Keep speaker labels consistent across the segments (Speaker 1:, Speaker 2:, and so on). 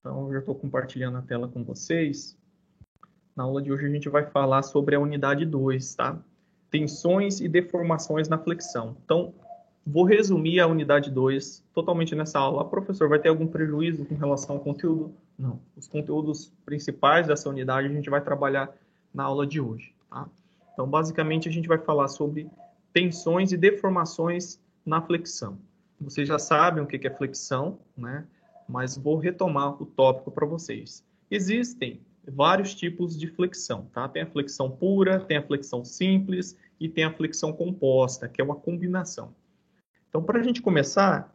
Speaker 1: Então, eu já estou compartilhando a tela com vocês. Na aula de hoje a gente vai falar sobre a unidade 2, tá? Tensões e deformações na flexão. Então, vou resumir a unidade 2 totalmente nessa aula. Professor, vai ter algum prejuízo com relação ao conteúdo? Não. Os conteúdos principais dessa unidade a gente vai trabalhar na aula de hoje, tá? Então, basicamente, a gente vai falar sobre tensões e deformações na flexão. Vocês já sabem o que é flexão, né? Mas vou retomar o tópico para vocês. Existem vários tipos de flexão, tá? Tem a flexão pura, tem a flexão simples e tem a flexão composta, que é uma combinação. Então, para a gente começar,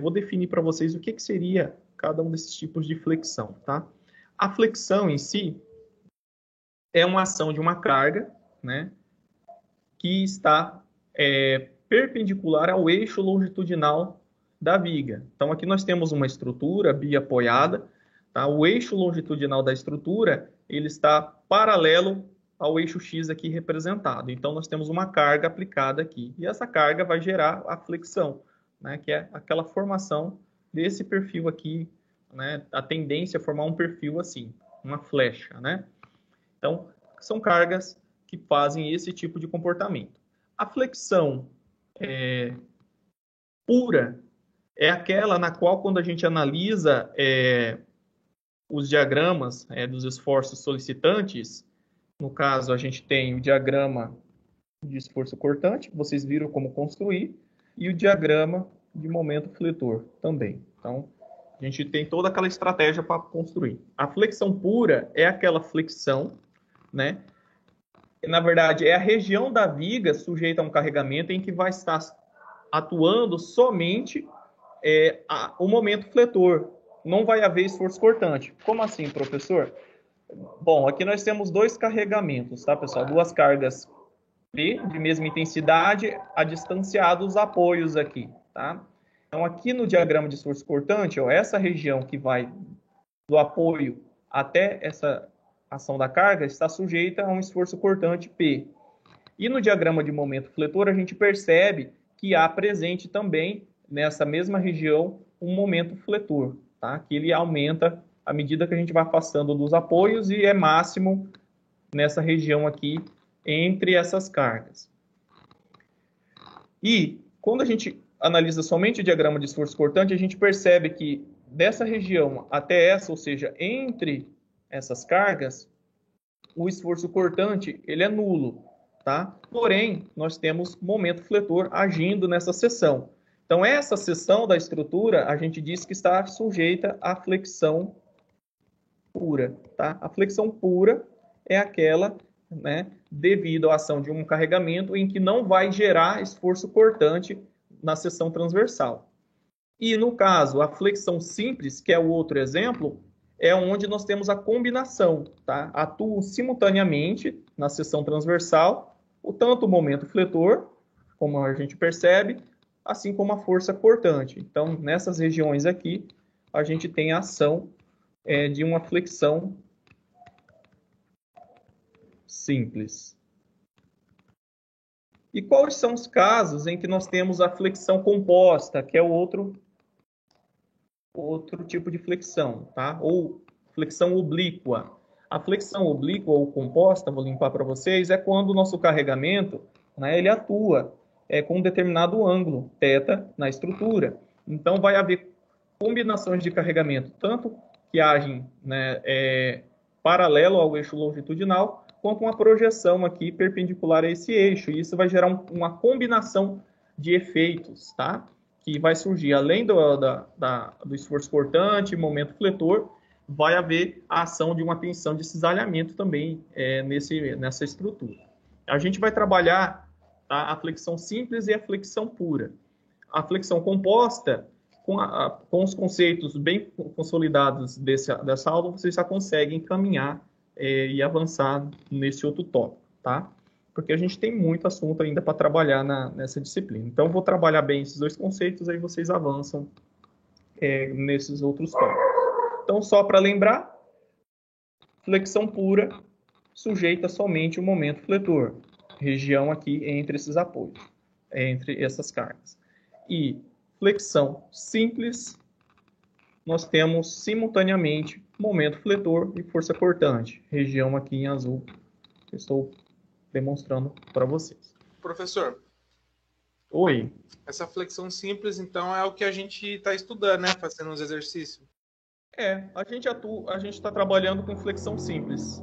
Speaker 1: vou definir para vocês o que seria cada um desses tipos de flexão, tá? A flexão em si é uma ação de uma carga, né, que está perpendicular ao eixo longitudinal da viga. Então, aqui nós temos uma estrutura biapoiada, tá? O eixo longitudinal da estrutura ele está paralelo ao eixo X aqui representado. Então, nós temos uma carga aplicada aqui. E essa carga vai gerar a flexão, né? Que é aquela formação desse perfil aqui, né? A tendência a formar um perfil assim, uma flecha, né? Então, são cargas que fazem esse tipo de comportamento. A flexão pura é aquela na qual, quando a gente analisa os diagramas dos esforços solicitantes, no caso, a gente tem o diagrama de esforço cortante, vocês viram como construir, e o diagrama de momento fletor também. Então, a gente tem toda aquela estratégia para construir. A flexão pura é aquela flexão, né? Na verdade, é a região da viga sujeita a um carregamento em que vai estar atuando somente o momento fletor. Não vai haver esforço cortante. Como assim, professor? Bom, aqui nós temos dois carregamentos, tá, pessoal? Duas cargas P de mesma intensidade a distanciar dos apoios aqui, tá? Então, aqui no diagrama de esforço cortante, ó, essa região que vai do apoio até essa ação da carga está sujeita a um esforço cortante P. E no diagrama de momento fletor, a gente percebe que há presente também, nessa mesma região, um momento fletor, tá? Que ele aumenta à medida que a gente vai afastando dos apoios e é máximo nessa região aqui entre essas cargas. E quando a gente analisa somente o diagrama de esforço cortante, a gente percebe que dessa região até essa, ou seja, entre essas cargas, o esforço cortante ele é nulo, tá? Porém, nós temos momento fletor agindo nessa seção. Então, essa seção da estrutura, a gente diz que está sujeita à flexão pura, tá? A flexão pura é aquela, né, devido à ação de um carregamento em que não vai gerar esforço cortante na seção transversal. E, no caso, a flexão simples, que é o outro exemplo, é onde nós temos a combinação, tá? Atuam simultaneamente na seção transversal, tanto o momento fletor, como a gente percebe, assim como a força cortante. Então, nessas regiões aqui, a gente tem a ação de uma flexão simples. E quais são os casos em que nós temos a flexão composta, que é o outro tipo de flexão, tá? Ou flexão oblíqua. A flexão oblíqua ou composta, vou limpar para vocês, é quando o nosso carregamento, né, ele atua com um determinado ângulo, θ, na estrutura. Então, vai haver combinações de carregamento, tanto que agem, né, paralelo ao eixo longitudinal, quanto uma projeção aqui perpendicular a esse eixo. E isso vai gerar uma combinação de efeitos, tá? Que vai surgir, além do esforço cortante, momento fletor, vai haver a ação de uma tensão de cisalhamento também nessa estrutura. A gente vai trabalhar, tá, a flexão simples e a flexão pura. A flexão composta, com os conceitos bem consolidados dessa aula, vocês já conseguem caminhar e avançar nesse outro tópico, tá? Porque a gente tem muito assunto ainda para trabalhar nessa disciplina. Então, vou trabalhar bem esses dois conceitos, aí vocês avançam nesses outros tópicos. Então, só para lembrar, flexão pura sujeita somente o momento fletor, região aqui entre esses apoios, entre essas cargas. E flexão simples nós temos simultaneamente momento fletor e força cortante, região aqui em azul, que eu estou demonstrando para vocês.
Speaker 2: Professor,
Speaker 1: Oi.
Speaker 2: essa flexão simples, então, é o que a gente está estudando, né? Fazendo os exercícios.
Speaker 1: A gente está trabalhando com flexão simples.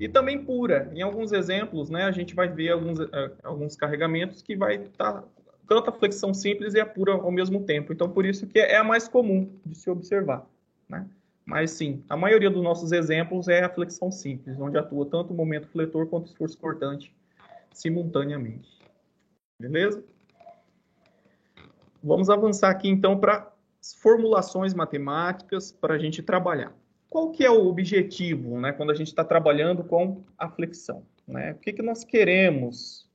Speaker 1: E também pura. Em alguns exemplos, né, a gente vai ver alguns carregamentos que vai estar tanto a flexão simples e a pura ao mesmo tempo. Então, por isso que é a mais comum de se observar, né? Mas sim, a maioria dos nossos exemplos é a flexão simples, onde atua tanto o momento fletor quanto o esforço cortante simultaneamente. Beleza? Vamos avançar aqui então para formulações matemáticas para a gente trabalhar. Qual que é o objetivo, né, quando a gente está trabalhando com a flexão, né? O que nós queremos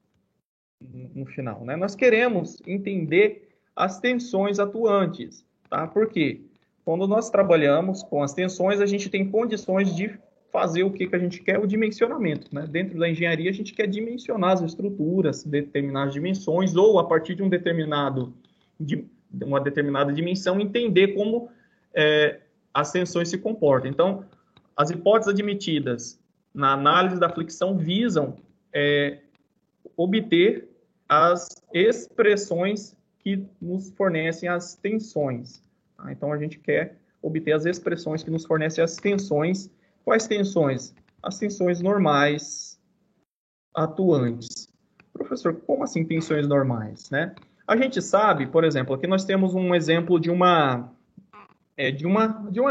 Speaker 1: no final, né? Nós queremos entender as tensões atuantes, tá? Porque quando nós trabalhamos com as tensões, a gente tem condições de fazer o que a gente quer, o dimensionamento, né? Dentro da engenharia, a gente quer dimensionar as estruturas, determinar as dimensões, ou a partir de uma determinada dimensão, entender como as tensões se comportam. Então, as hipóteses admitidas na análise da flexão visam obter as expressões que nos fornecem as tensões. Tá? Então, a gente quer obter as expressões que nos fornecem as tensões. Quais tensões? As tensões normais atuantes. Professor, como assim tensões normais, né? A gente sabe, por exemplo, aqui nós temos um exemplo de uma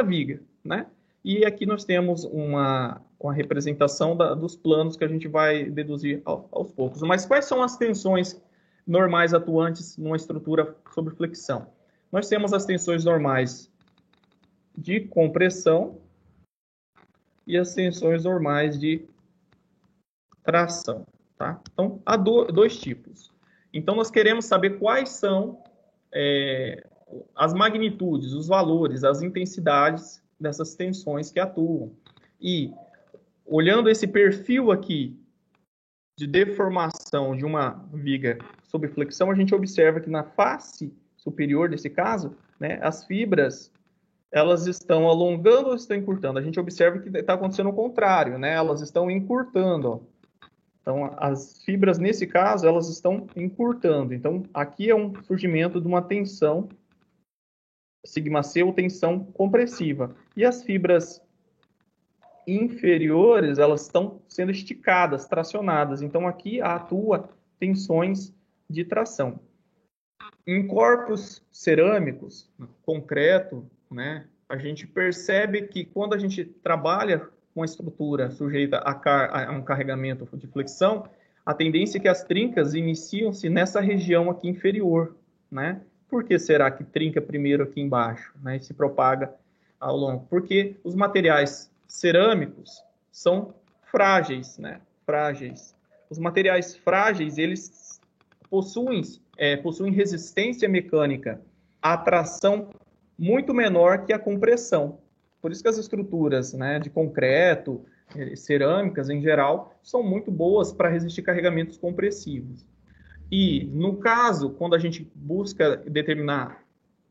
Speaker 1: viga, né? E aqui nós temos uma representação dos planos que a gente vai deduzir aos poucos. Mas quais são as tensões normais atuantes numa estrutura sob flexão? Nós temos as tensões normais de compressão e as tensões normais de tração, tá? Então, há dois tipos. Então, nós queremos saber quais são as magnitudes, os valores, as intensidades dessas tensões que atuam. E, olhando esse perfil aqui de deformação de uma viga sob flexão, a gente observa que na face superior desse caso, né, as fibras, elas estão alongando ou estão encurtando? A gente observa que está acontecendo o contrário, né? Elas estão encurtando, ó. Então, as fibras, nesse caso, elas estão encurtando. Então, aqui é um surgimento de uma tensão sigma C ou tensão compressiva. E as fibras inferiores, elas estão sendo esticadas, tracionadas. Então, aqui atua tensões de tração. Em corpos cerâmicos, concreto, né, a gente percebe que quando a gente trabalha com a estrutura sujeita a um carregamento de flexão, a tendência é que as trincas iniciam-se nessa região aqui inferior, né? Por que será que trinca primeiro aqui embaixo, né, e se propaga ao longo? Porque os materiais cerâmicos são frágeis, né? Frágeis. Os materiais frágeis, eles possuem resistência mecânica à tração muito menor que a compressão. Por isso que as estruturas, né, de concreto, cerâmicas em geral, são muito boas para resistir carregamentos compressivos. E, no caso, quando a gente busca determinar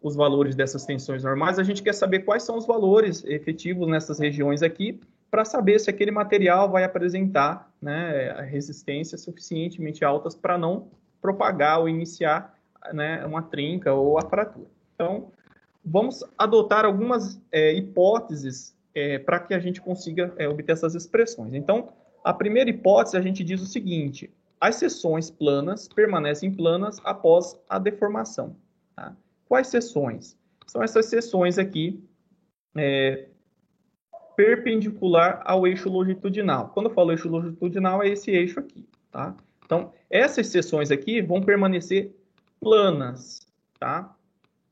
Speaker 1: os valores dessas tensões normais, a gente quer saber quais são os valores efetivos nessas regiões aqui, para saber se aquele material vai apresentar, né, resistências suficientemente altas para não propagar ou iniciar, né, uma trinca ou a fratura. Então, vamos adotar algumas hipóteses para que a gente consiga obter essas expressões. Então, a primeira hipótese, a gente diz o seguinte: as seções planas permanecem planas após a deformação. Tá? Quais seções? São essas seções aqui, perpendicular ao eixo longitudinal. Quando eu falo eixo longitudinal, é esse eixo aqui. Tá? Então, essas seções aqui vão permanecer planas, tá?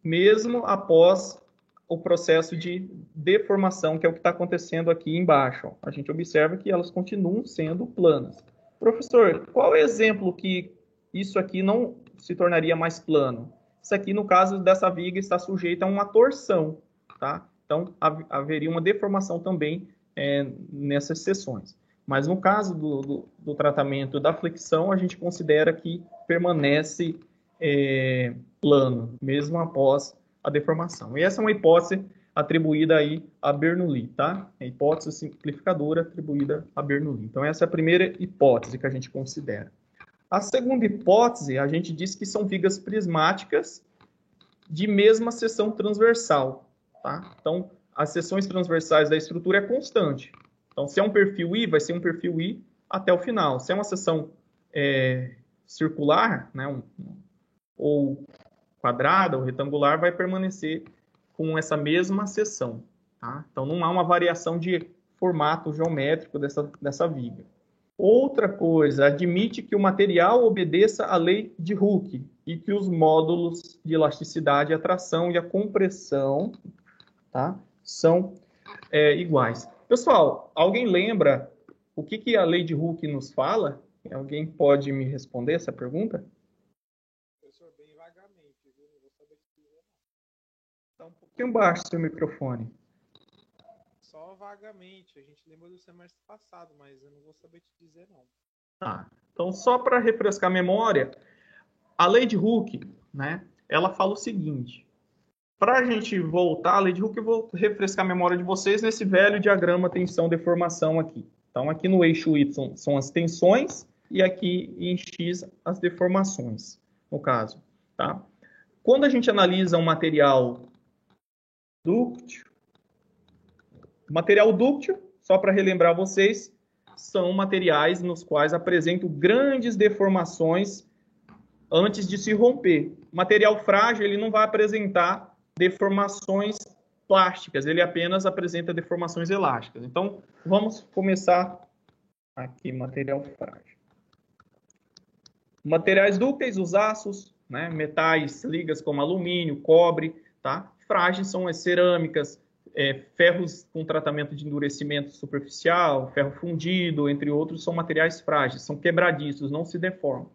Speaker 1: Mesmo após o processo de deformação, que é o que está acontecendo aqui embaixo. A gente observa que elas continuam sendo planas. Professor, qual é o exemplo que isso aqui não se tornaria mais plano? Isso aqui, no caso dessa viga, está sujeita a uma torção, tá? Então, haveria uma deformação também nessas seções. Mas no caso do tratamento da flexão, a gente considera que permanece plano, mesmo após a deformação. E essa é uma hipótese atribuída aí a Bernoulli, tá? É a hipótese simplificadora atribuída a Bernoulli. Então, essa é a primeira hipótese que a gente considera. A segunda hipótese, a gente diz que são vigas prismáticas de mesma seção transversal, tá? Então, as seções transversais da estrutura é constante. Então, se é um perfil I, vai ser um perfil I até o final. Se é uma seção circular, né, ou quadrada ou retangular, vai permanecer com essa mesma seção, tá? Então, não há uma variação de formato geométrico dessa viga. Outra coisa, admite que o material obedeça à lei de Hooke e que os módulos de elasticidade, atração e a compressão, tá, são iguais. Pessoal, alguém lembra o que a lei de Hooke nos fala? Alguém pode me responder essa pergunta?
Speaker 2: Professor, bem vagamente, viu? Não vou saber te dizer, não.
Speaker 1: Está um pouquinho baixo seu microfone.
Speaker 2: Só vagamente. A gente lembra do semestre passado, mas eu não vou saber te dizer, não.
Speaker 1: Tá. Então, só para refrescar a memória, a lei de Hooke, né, ela fala o seguinte. Para a gente voltar à lei de Hooke, eu vou refrescar a memória de vocês nesse velho diagrama tensão-deformação aqui. Então, aqui no eixo Y são as tensões e aqui em X as deformações, no caso. Tá? Quando a gente analisa um material dúctil, só para relembrar vocês, são materiais nos quais apresentam grandes deformações antes de se romper. O material frágil ele não vai apresentar deformações plásticas, ele apenas apresenta deformações elásticas. Então, vamos começar aqui, material frágil. Materiais dúcteis, os aços, né? Metais, ligas como alumínio, cobre, tá? Frágeis são as cerâmicas, ferros com tratamento de endurecimento superficial, ferro fundido, entre outros, são materiais frágeis, são quebradiços, não se deformam.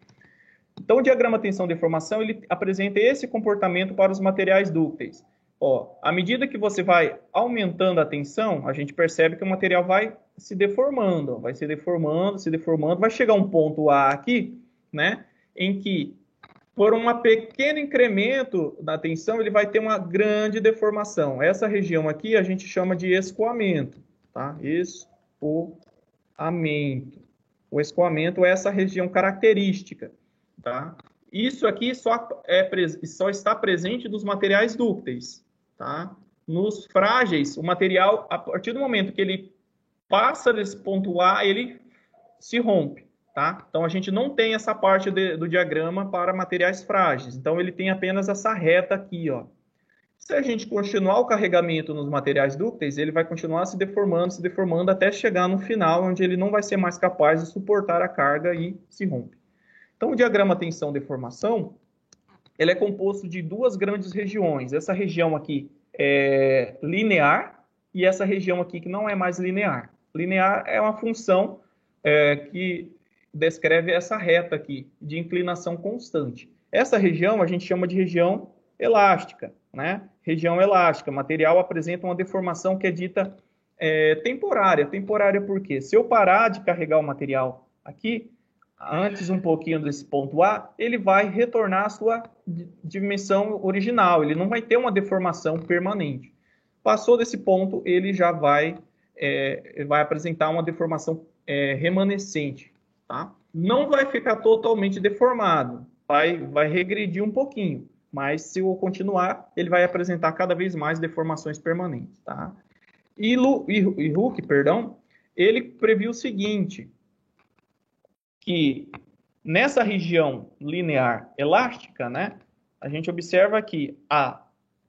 Speaker 1: Então, o diagrama tensão-deformação, ele apresenta esse comportamento para os materiais dúcteis. Ó, à medida que você vai aumentando a tensão, a gente percebe que o material vai se deformando, vai se deformando, vai chegar um ponto A aqui, né, em que, por um pequeno incremento da tensão, ele vai ter uma grande deformação. Essa região aqui a gente chama de escoamento, tá? Escoamento. O escoamento é essa região característica, tá? Isso aqui só está presente nos materiais dúcteis, tá? Nos frágeis, o material, a partir do momento que ele passa desse ponto A, ele se rompe, tá? Então, a gente não tem essa parte do diagrama para materiais frágeis. Então, ele tem apenas essa reta aqui, ó. Se a gente continuar o carregamento nos materiais dúcteis, ele vai continuar se deformando até chegar no final, onde ele não vai ser mais capaz de suportar a carga e se rompe. Então, o diagrama tensão-deformação, ele é composto de duas grandes regiões. Essa região aqui é linear e essa região aqui que não é mais linear. Linear é uma função que descreve essa reta aqui, de inclinação constante. Essa região a gente chama de região elástica, né? Região elástica. O material apresenta uma deformação que é dita temporária. Temporária por quê? Se eu parar de carregar o material aqui, antes um pouquinho desse ponto A, ele vai retornar à sua dimensão original, ele não vai ter uma deformação permanente. Passou desse ponto, ele já vai apresentar uma deformação remanescente, tá? Não vai ficar totalmente deformado, vai regredir um pouquinho, mas se eu continuar, ele vai apresentar cada vez mais deformações permanentes, tá? E Hooke, ele previu o seguinte, que nessa região linear elástica, né, a gente observa que a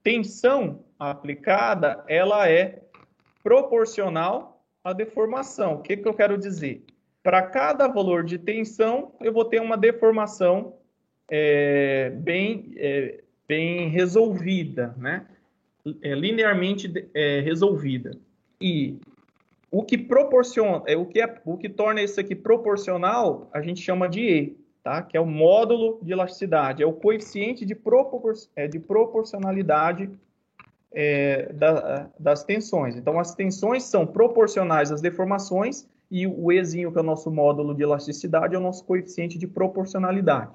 Speaker 1: tensão aplicada, ela é proporcional à deformação. O que eu quero dizer? Para cada valor de tensão, eu vou ter uma deformação bem resolvida, né? Linearmente resolvida. E o que proporciona, o que torna isso aqui proporcional, a gente chama de E, tá? Que é o módulo de elasticidade, é o coeficiente de proporcionalidade das tensões. Então, as tensões são proporcionais às deformações e o Ezinho, que é o nosso módulo de elasticidade, é o nosso coeficiente de proporcionalidade.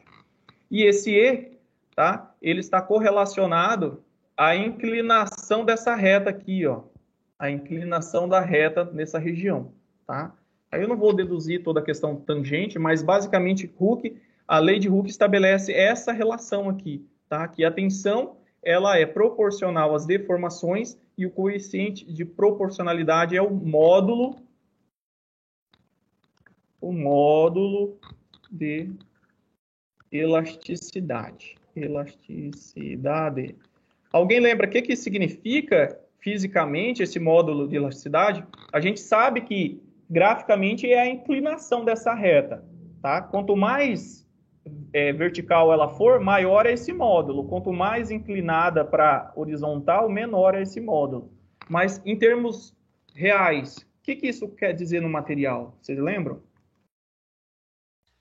Speaker 1: E esse E, tá? Ele está correlacionado a inclinação dessa reta aqui, ó. A inclinação da reta nessa região, tá? Aí eu não vou deduzir toda a questão tangente, mas basicamente a lei de Hooke estabelece essa relação aqui, tá? Que a tensão, ela é proporcional às deformações e o coeficiente de proporcionalidade é o módulo de elasticidade. Elasticidade. Alguém lembra o que significa fisicamente esse módulo de elasticidade? A gente sabe que graficamente é a inclinação dessa reta, tá? Quanto mais vertical ela for, maior é esse módulo. Quanto mais inclinada para horizontal, menor é esse módulo. Mas em termos reais, o que isso quer dizer no material? Vocês lembram?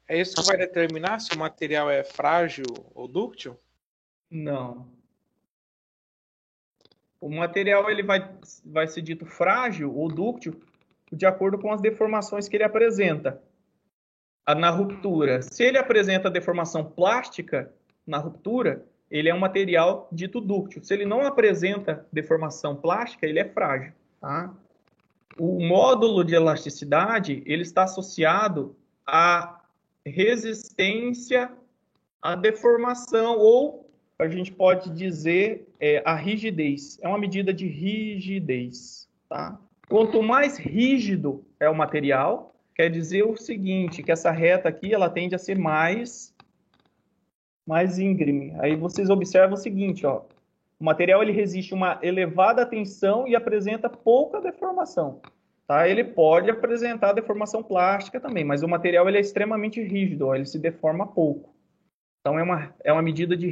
Speaker 2: É isso que vai determinar se o material é frágil ou dúctil?
Speaker 1: Não. O material ele vai ser dito frágil ou dúctil de acordo com as deformações que ele apresenta na ruptura. Se ele apresenta deformação plástica na ruptura, ele é um material dito dúctil. Se ele não apresenta deformação plástica, ele é frágil. Tá? O módulo de elasticidade ele está associado à resistência à deformação, ou a gente pode dizer a rigidez. É uma medida de rigidez. Tá? Quanto mais rígido é o material, quer dizer o seguinte, que essa reta aqui ela tende a ser mais íngreme. Aí vocês observam o seguinte, ó, o material ele resiste a uma elevada tensão e apresenta pouca deformação. Tá? Ele pode apresentar deformação plástica também, mas o material ele é extremamente rígido, ó, ele se deforma pouco. Então é uma medida de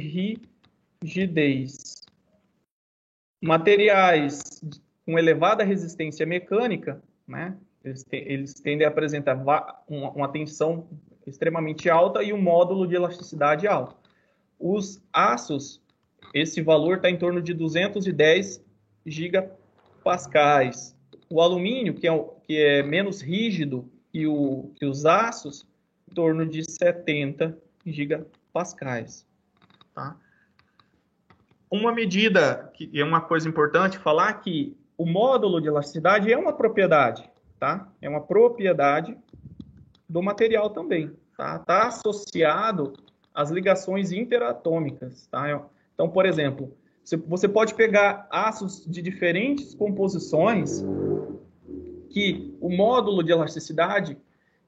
Speaker 1: rigidez. Materiais com elevada resistência mecânica, né, eles tendem a apresentar uma tensão extremamente alta e um módulo de elasticidade alto. Os aços, esse valor está em torno de 210 gigapascais. O alumínio, que é menos rígido que os aços, em torno de 70 gigapascais. Tá? Uma medida, que é uma coisa importante falar, que o módulo de elasticidade é uma propriedade, tá? É uma propriedade do material também, tá? Está associado às ligações interatômicas, tá? Então, por exemplo, você pode pegar aços de diferentes composições que o módulo de elasticidade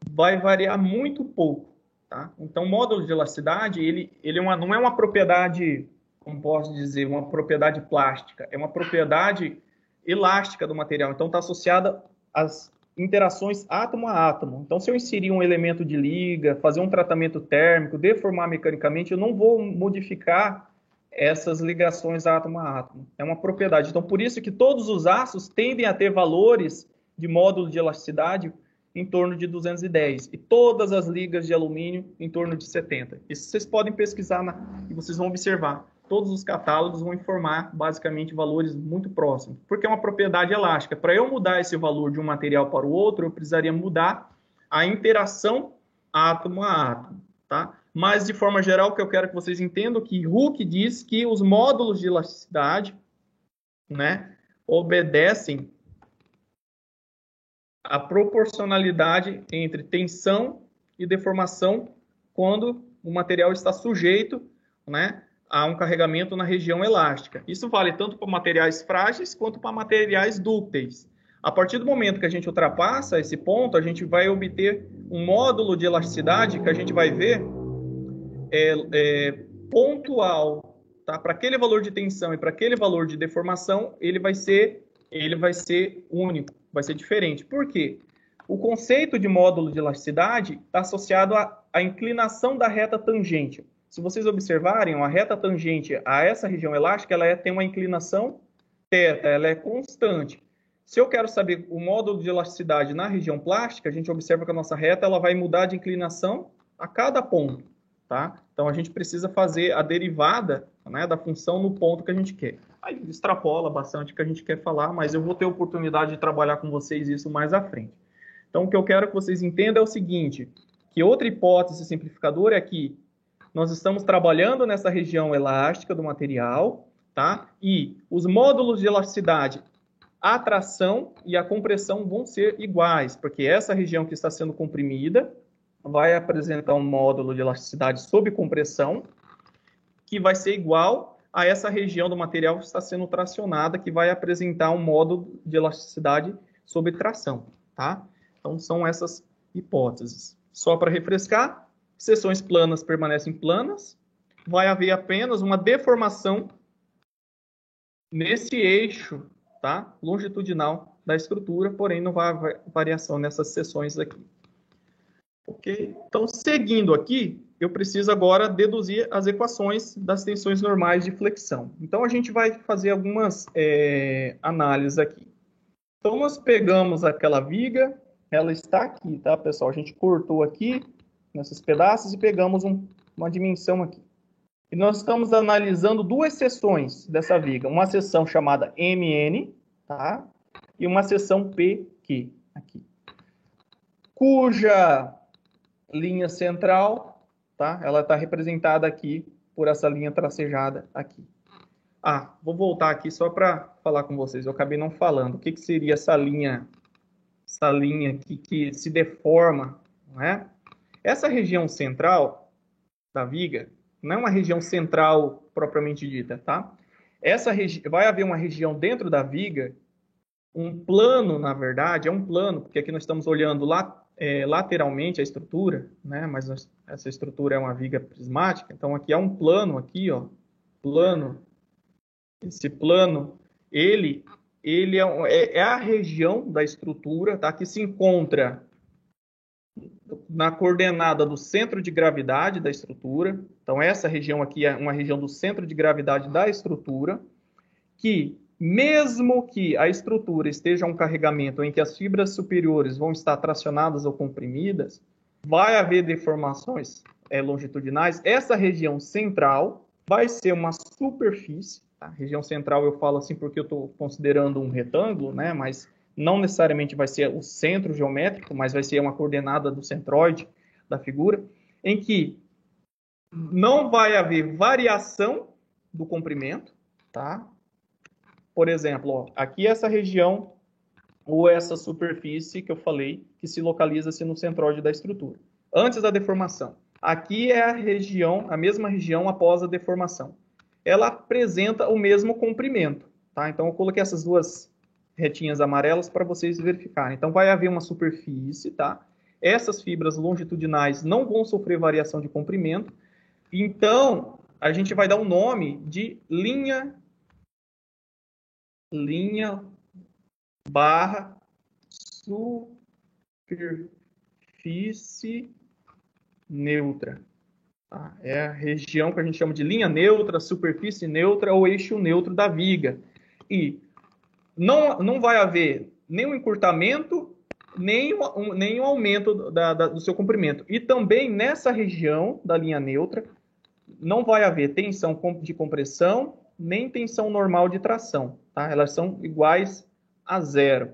Speaker 1: vai variar muito pouco, tá? Então, o módulo de elasticidade, ele não é uma propriedade, como posso dizer, uma propriedade plástica, é uma propriedade elástica do material. Então, está associada às interações átomo a átomo. Então, se eu inserir um elemento de liga, fazer um tratamento térmico, deformar mecanicamente, eu não vou modificar essas ligações átomo a átomo. É uma propriedade. Então, por isso que todos os aços tendem a ter valores de módulo de elasticidade em torno de 210 e todas as ligas de alumínio em torno de 70. Isso vocês podem pesquisar e vocês vão observar. Todos os catálogos vão informar basicamente valores muito próximos, porque é uma propriedade elástica. Para eu mudar esse valor de um material para o outro, eu precisaria mudar a interação átomo a átomo, tá? Mas, de forma geral, o que eu quero que vocês entendam é que Hooke diz que os módulos de elasticidade, né, obedecem a proporcionalidade entre tensão e deformação quando o material está sujeito, né, a um carregamento na região elástica. Isso vale tanto para materiais frágeis quanto para materiais dúcteis. A partir do momento que a gente ultrapassa esse ponto, a gente vai obter um módulo de elasticidade que a gente vai ver pontual, tá? Para aquele valor de tensão e para aquele valor de deformação, ele vai ser único, vai ser diferente. Por quê? O conceito de módulo de elasticidade está associado à inclinação da reta tangente. Se vocês observarem, a reta tangente a essa região elástica, ela tem uma inclinação θ, ela é constante. Se eu quero saber o módulo de elasticidade na região plástica, a gente observa que a nossa reta ela vai mudar de inclinação a cada ponto, tá? Então, a gente precisa fazer a derivada, né, da função no ponto que a gente quer. Aí extrapola bastante o que a gente quer falar, mas eu vou ter oportunidade de trabalhar com vocês isso mais à frente. Então, o que eu quero que vocês entendam é o seguinte, que outra hipótese simplificadora é que nós estamos trabalhando nessa região elástica do material, tá? E os módulos de elasticidade, a tração e a compressão vão ser iguais, porque essa região que está sendo comprimida vai apresentar um módulo de elasticidade sob compressão, que vai ser igual a essa região do material que está sendo tracionada, que vai apresentar um módulo de elasticidade sob tração, tá? Então, são essas hipóteses. Só para refrescar, seções planas permanecem planas, vai haver apenas uma deformação nesse eixo, tá? Longitudinal da estrutura, porém não vai haver variação nessas seções aqui. Ok? Então, seguindo aqui, eu preciso agora deduzir as equações das tensões normais de flexão. Então, a gente vai fazer algumas análises aqui. Então, nós pegamos aquela viga, ela está aqui, tá, pessoal? A gente cortou aqui, nesses pedaços, e pegamos uma dimensão aqui. E nós estamos analisando duas seções dessa viga. Uma seção chamada MN, tá? E uma seção PQ, aqui. Cuja linha central, tá? Ela está representada aqui por essa linha tracejada aqui. Vou voltar aqui só para falar com vocês. Eu acabei não falando. O que seria essa linha aqui que se deforma, não é? Essa região central da viga não é uma região central propriamente dita, tá? Vai haver uma região dentro da viga, um plano, na verdade, é um plano, porque aqui nós estamos olhando lateralmente a estrutura, né? Mas essa estrutura é uma viga prismática, então aqui há um plano, aqui, ó, plano. Esse plano, ele é a região da estrutura, tá? Que se encontra na coordenada do centro de gravidade da estrutura. Então, essa região aqui é uma região do centro de gravidade da estrutura, que, mesmo que a estrutura esteja um carregamento em que as fibras superiores vão estar tracionadas ou comprimidas, vai haver deformações longitudinais. Essa região central vai ser uma superfície. A região central eu falo assim porque eu estou considerando um retângulo, né? Mas não necessariamente vai ser o centro geométrico, mas vai ser uma coordenada do centroide da figura, em que não vai haver variação do comprimento, tá? Por exemplo, ó, aqui essa região ou essa superfície que eu falei, que se localiza-se no centroide da estrutura, antes da deformação. Aqui é a mesma região após a deformação. Ela apresenta o mesmo comprimento, tá? Então, eu coloquei essas duas retinhas amarelas para vocês verificarem. Então, vai haver uma superfície, tá? Essas fibras longitudinais não vão sofrer variação de comprimento. Então, a gente vai dar um nome de linha barra superfície neutra. Tá? É a região que a gente chama de linha neutra, superfície neutra ou eixo neutro da viga. E não vai haver nenhum encurtamento, nem um aumento do seu comprimento. E também nessa região da linha neutra, não vai haver tensão de compressão, nem tensão normal de tração. Tá? Elas são iguais a zero.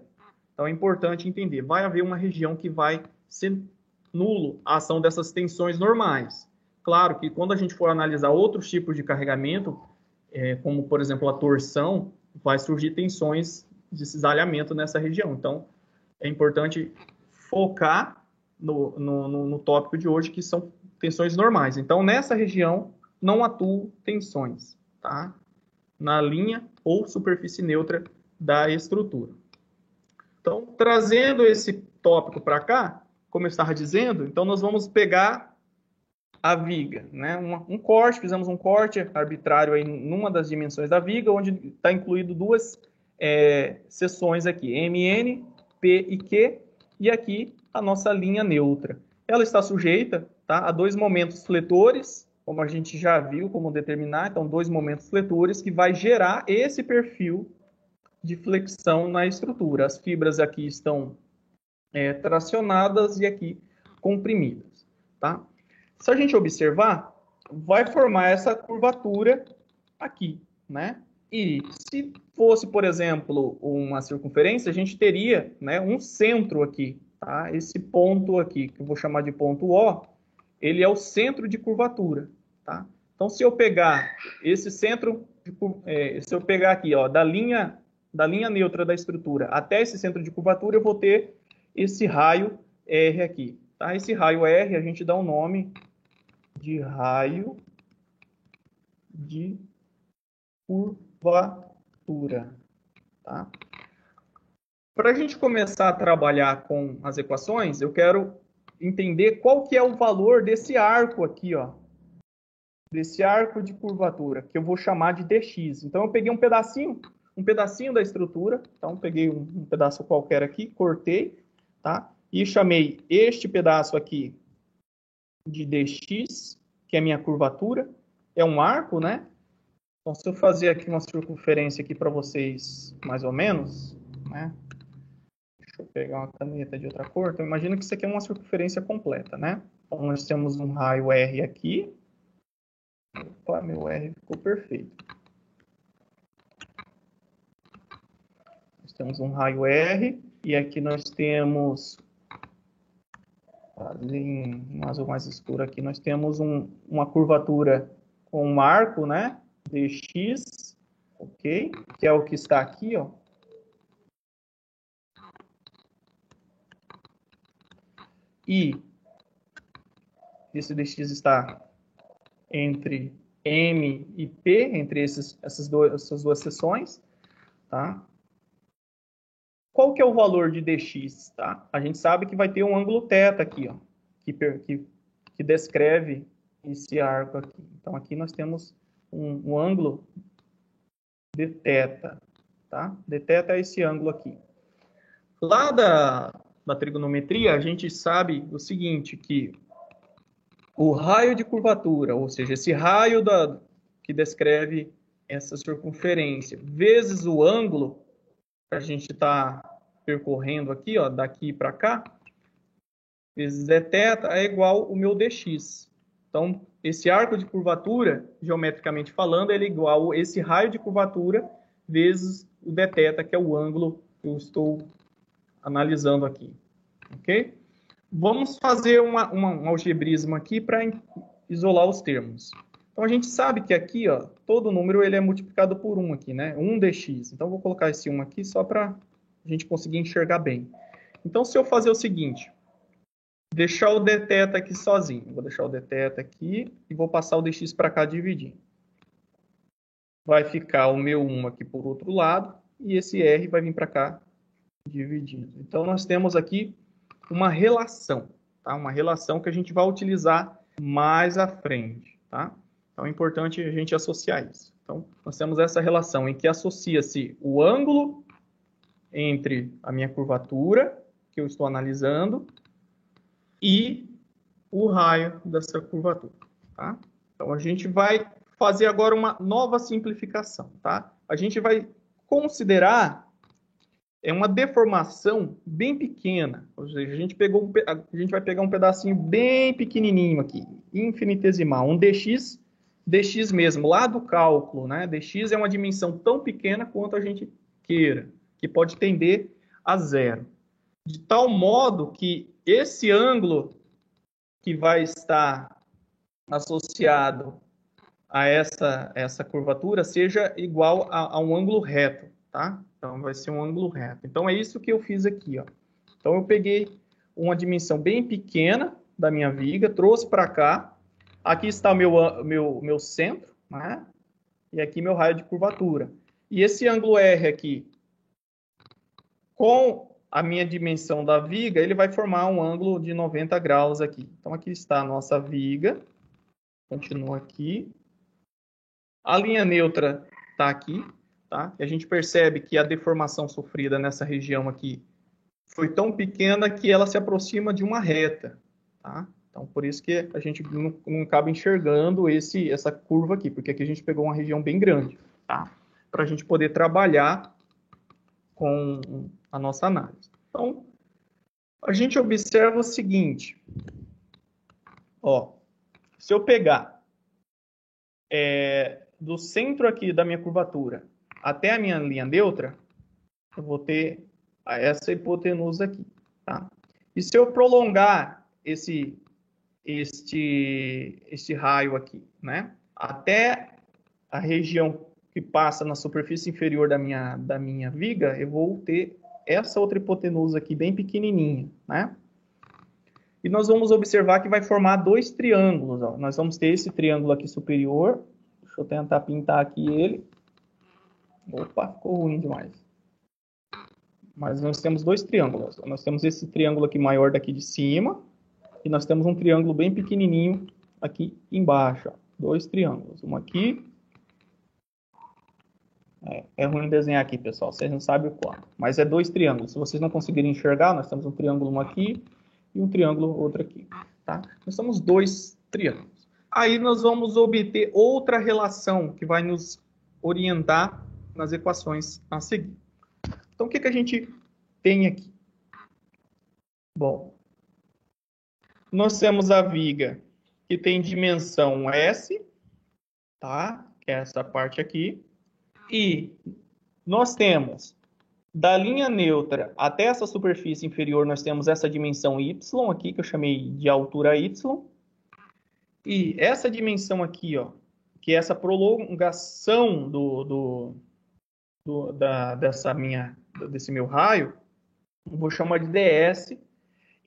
Speaker 1: Então é importante entender. Vai haver uma região que vai ser nulo a ação dessas tensões normais. Claro que quando a gente for analisar outros tipos de carregamento, como por exemplo a torção, vai surgir tensões de cisalhamento nessa região. Então é importante focar no tópico de hoje, que são tensões normais. Então nessa região não atuam tensões, tá? Na linha ou superfície neutra da estrutura. Então, trazendo esse tópico para cá, como eu estava dizendo, então nós vamos pegar a viga, né? Fizemos um corte arbitrário aí numa das dimensões da viga, onde está incluído duas seções aqui, MN, P e Q, e aqui a nossa linha neutra. Ela está sujeita, tá, a dois momentos fletores, como a gente já viu como determinar, então dois momentos fletores que vai gerar esse perfil de flexão na estrutura. As fibras aqui estão tracionadas e aqui comprimidas, tá? Se a gente observar, vai formar essa curvatura aqui, né? E se fosse, por exemplo, uma circunferência, a gente teria, né, um centro aqui, tá? Esse ponto aqui, que eu vou chamar de ponto O, ele é o centro de curvatura, tá? Então, se eu pegar esse centro se eu pegar aqui, ó, da linha neutra da estrutura até esse centro de curvatura, eu vou ter esse raio R aqui. Tá? Esse raio R, a gente dá um nome de raio de curvatura. Tá? Para a gente começar a trabalhar com as equações, eu quero entender qual que é o valor desse arco aqui, ó. Desse arco de curvatura, que eu vou chamar de dx. Então, eu peguei um pedacinho da estrutura. Então, peguei um pedaço qualquer aqui, cortei, tá? E chamei este pedaço aqui de dx, que é a minha curvatura. É um arco, né? Então, se eu fazer aqui uma circunferência aqui para vocês, mais ou menos, né? Deixa eu pegar uma caneta de outra cor. Então, imagina que isso aqui é uma circunferência completa, né? Então, nós temos um raio R aqui. Opa, meu R ficou perfeito. Nós temos um raio R. E aqui nós temos... em um azul mais escuro aqui, nós temos uma curvatura com um arco, né? Dx, ok? Que é o que está aqui, ó. E esse dx está entre M e P, entre essas duas seções, tá? Qual que é o valor de dx, tá? A gente sabe que vai ter um ângulo θ aqui, ó, que descreve esse arco aqui. Então, aqui nós temos um ângulo de θ, tá? Dθ é esse ângulo aqui. Lá da trigonometria, a gente sabe o seguinte, que o raio de curvatura, ou seja, esse raio que descreve essa circunferência, vezes o ângulo que a gente está percorrendo aqui, ó, daqui para cá, vezes θ é igual o meu dx. Então, esse arco de curvatura, geometricamente falando, ele é igual a esse raio de curvatura vezes o dθ, que é o ângulo que eu estou analisando aqui. Ok? Vamos fazer um algebrismo aqui para isolar os termos. Então, a gente sabe que aqui, ó, todo número ele é multiplicado por 1 aqui, né? 1 dx. Então, vou colocar esse 1 aqui só para a gente conseguir enxergar bem. Então, se eu fazer o seguinte, deixar o dθ aqui sozinho. Vou deixar o dθ aqui e vou passar o dx para cá dividindo. Vai ficar o meu 1 aqui por outro lado e esse r vai vir para cá dividindo. Então, nós temos aqui uma relação, tá? Uma relação que a gente vai utilizar mais à frente, tá? Então, é importante a gente associar isso. Então, nós temos essa relação em que associa-se o ângulo entre a minha curvatura, que eu estou analisando, e o raio dessa curvatura, tá? Então, a gente vai fazer agora uma nova simplificação, tá? A gente vai considerar uma deformação bem pequena, ou seja, a gente vai pegar um pedacinho bem pequenininho aqui, infinitesimal, um dx mesmo, lá do cálculo, né? Dx é uma dimensão tão pequena quanto a gente queira, que pode tender a zero. De tal modo que esse ângulo que vai estar associado a essa curvatura seja igual a um ângulo reto, tá? Então, vai ser um ângulo reto. Então, é isso que eu fiz aqui, ó. Então, eu peguei uma dimensão bem pequena da minha viga, trouxe para cá. Aqui está o meu centro, né? E aqui meu raio de curvatura. E esse ângulo R aqui, com a minha dimensão da viga, ele vai formar um ângulo de 90 graus aqui. Então, aqui está a nossa viga. Continua aqui. A linha neutra está aqui, tá? E a gente percebe que a deformação sofrida nessa região aqui foi tão pequena que ela se aproxima de uma reta, tá? Então, por isso que a gente não acaba enxergando essa curva aqui, porque aqui a gente pegou uma região bem grande, tá? Para a gente poder trabalhar com a nossa análise. Então, a gente observa o seguinte, ó, se eu pegar do centro aqui da minha curvatura até a minha linha neutra, eu vou ter essa hipotenusa aqui, tá? E se eu prolongar este raio aqui, né, até a região que passa na superfície inferior da minha viga, eu vou ter essa outra hipotenusa aqui, bem pequenininha, né? E nós vamos observar que vai formar dois triângulos, ó. Nós vamos ter esse triângulo aqui superior. Deixa eu tentar pintar aqui ele. Opa, ficou ruim demais. Mas nós temos dois triângulos. Nós temos esse triângulo aqui maior daqui de cima. E nós temos um triângulo bem pequenininho aqui embaixo, ó. Dois triângulos. Um aqui. É ruim desenhar aqui, pessoal. Vocês não sabem o quanto. Mas é dois triângulos. Se vocês não conseguirem enxergar, nós temos um triângulo um aqui e um triângulo outro aqui. Tá? Nós temos dois triângulos. Aí nós vamos obter outra relação que vai nos orientar nas equações a seguir. Então, o que a gente tem aqui? Bom, nós temos a viga que tem dimensão S, tá? Que é essa parte aqui. E nós temos, da linha neutra até essa superfície inferior, nós temos essa dimensão y aqui, que eu chamei de altura y. E essa dimensão aqui, ó, que é essa prolongação desse meu raio, eu vou chamar de ds.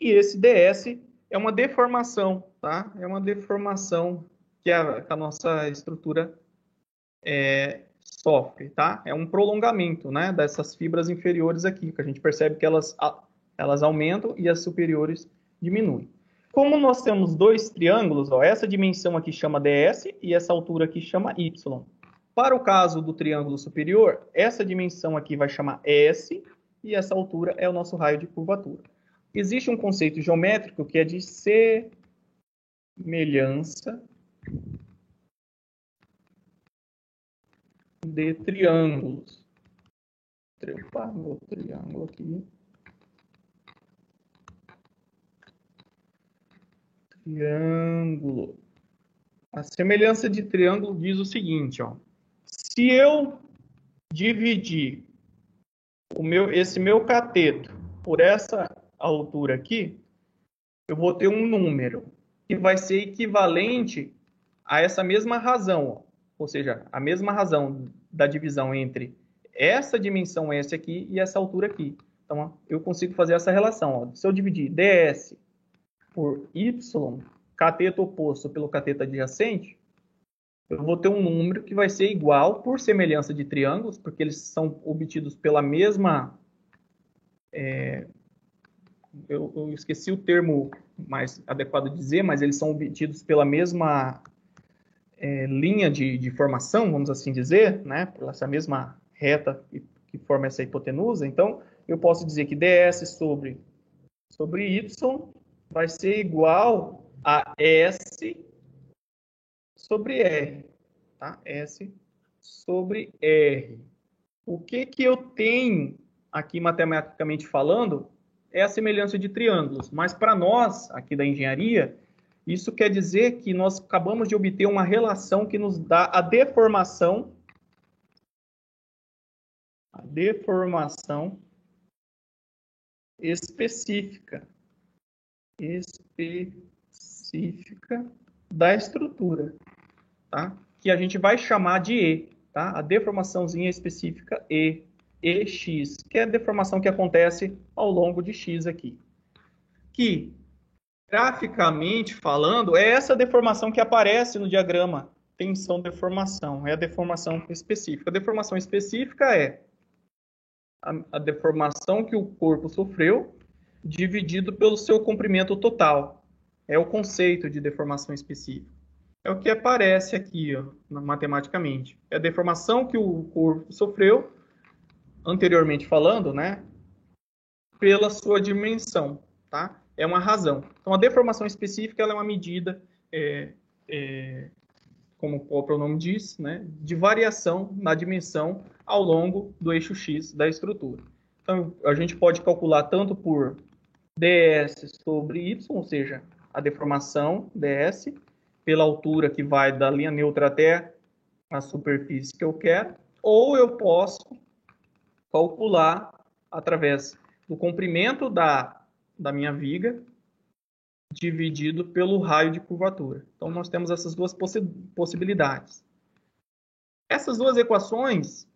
Speaker 1: E esse ds é uma deformação, tá? É uma deformação que a nossa estrutura sofre, tá? É um prolongamento, né, dessas fibras inferiores aqui, que a gente percebe que elas aumentam e as superiores diminuem. Como nós temos dois triângulos, ó, essa dimensão aqui chama ds e essa altura aqui chama y. Para o caso do triângulo superior, essa dimensão aqui vai chamar s e essa altura é o nosso raio de curvatura. Existe um conceito geométrico que é de semelhança de triângulos. Opa, meu triângulo aqui. Triângulo. A semelhança de triângulo diz o seguinte, ó. Se eu dividir esse meu cateto por essa altura aqui, eu vou ter um número que vai ser equivalente a essa mesma razão, ó. Ou seja, a mesma razão da divisão entre essa dimensão S aqui e essa altura aqui. Então, ó, eu consigo fazer essa relação. Ó. Se eu dividir ds por y, cateto oposto pelo cateto adjacente, eu vou ter um número que vai ser igual, por semelhança de triângulos, porque eles são obtidos pela mesma... eu esqueci o termo mais adequado de dizer, mas eles são obtidos pela mesma linha de formação, vamos assim dizer, né? Por essa mesma reta que forma essa hipotenusa. Então, eu posso dizer que ds sobre y vai ser igual a S sobre R. Tá? S sobre R. O que eu tenho aqui, matematicamente falando, é a semelhança de triângulos. Mas para nós, aqui da engenharia, isso quer dizer que nós acabamos de obter uma relação que nos dá a deformação específica da estrutura, tá? Que a gente vai chamar de E, tá? A deformaçãozinha específica EX, que é a deformação que acontece ao longo de X aqui. Que, graficamente falando, é essa deformação que aparece no diagrama tensão-deformação, é a deformação específica. A deformação específica é a deformação que o corpo sofreu dividido pelo seu comprimento total. É o conceito de deformação específica. É o que aparece aqui, ó, matematicamente. É a deformação que o corpo sofreu, anteriormente falando, né, pela sua dimensão, tá? É uma razão. Então, a deformação específica ela é uma medida, como o próprio nome diz, né, de variação na dimensão ao longo do eixo X da estrutura. Então, a gente pode calcular tanto por ds sobre y, ou seja, a deformação ds, pela altura que vai da linha neutra até a superfície que eu quero, ou eu posso calcular através do comprimento da minha viga dividido pelo raio de curvatura. Então, nós temos essas duas possibilidades. Essas duas equações,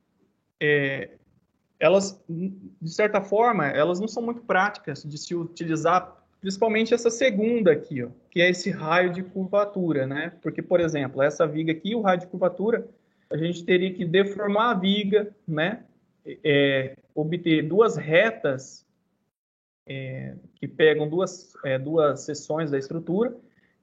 Speaker 1: elas, de certa forma, elas não são muito práticas de se utilizar, principalmente essa segunda aqui, ó, que é esse raio de curvatura, né? Porque, por exemplo, essa viga aqui, o raio de curvatura, a gente teria que deformar a viga, né? Obter duas retas que pegam duas seções da estrutura,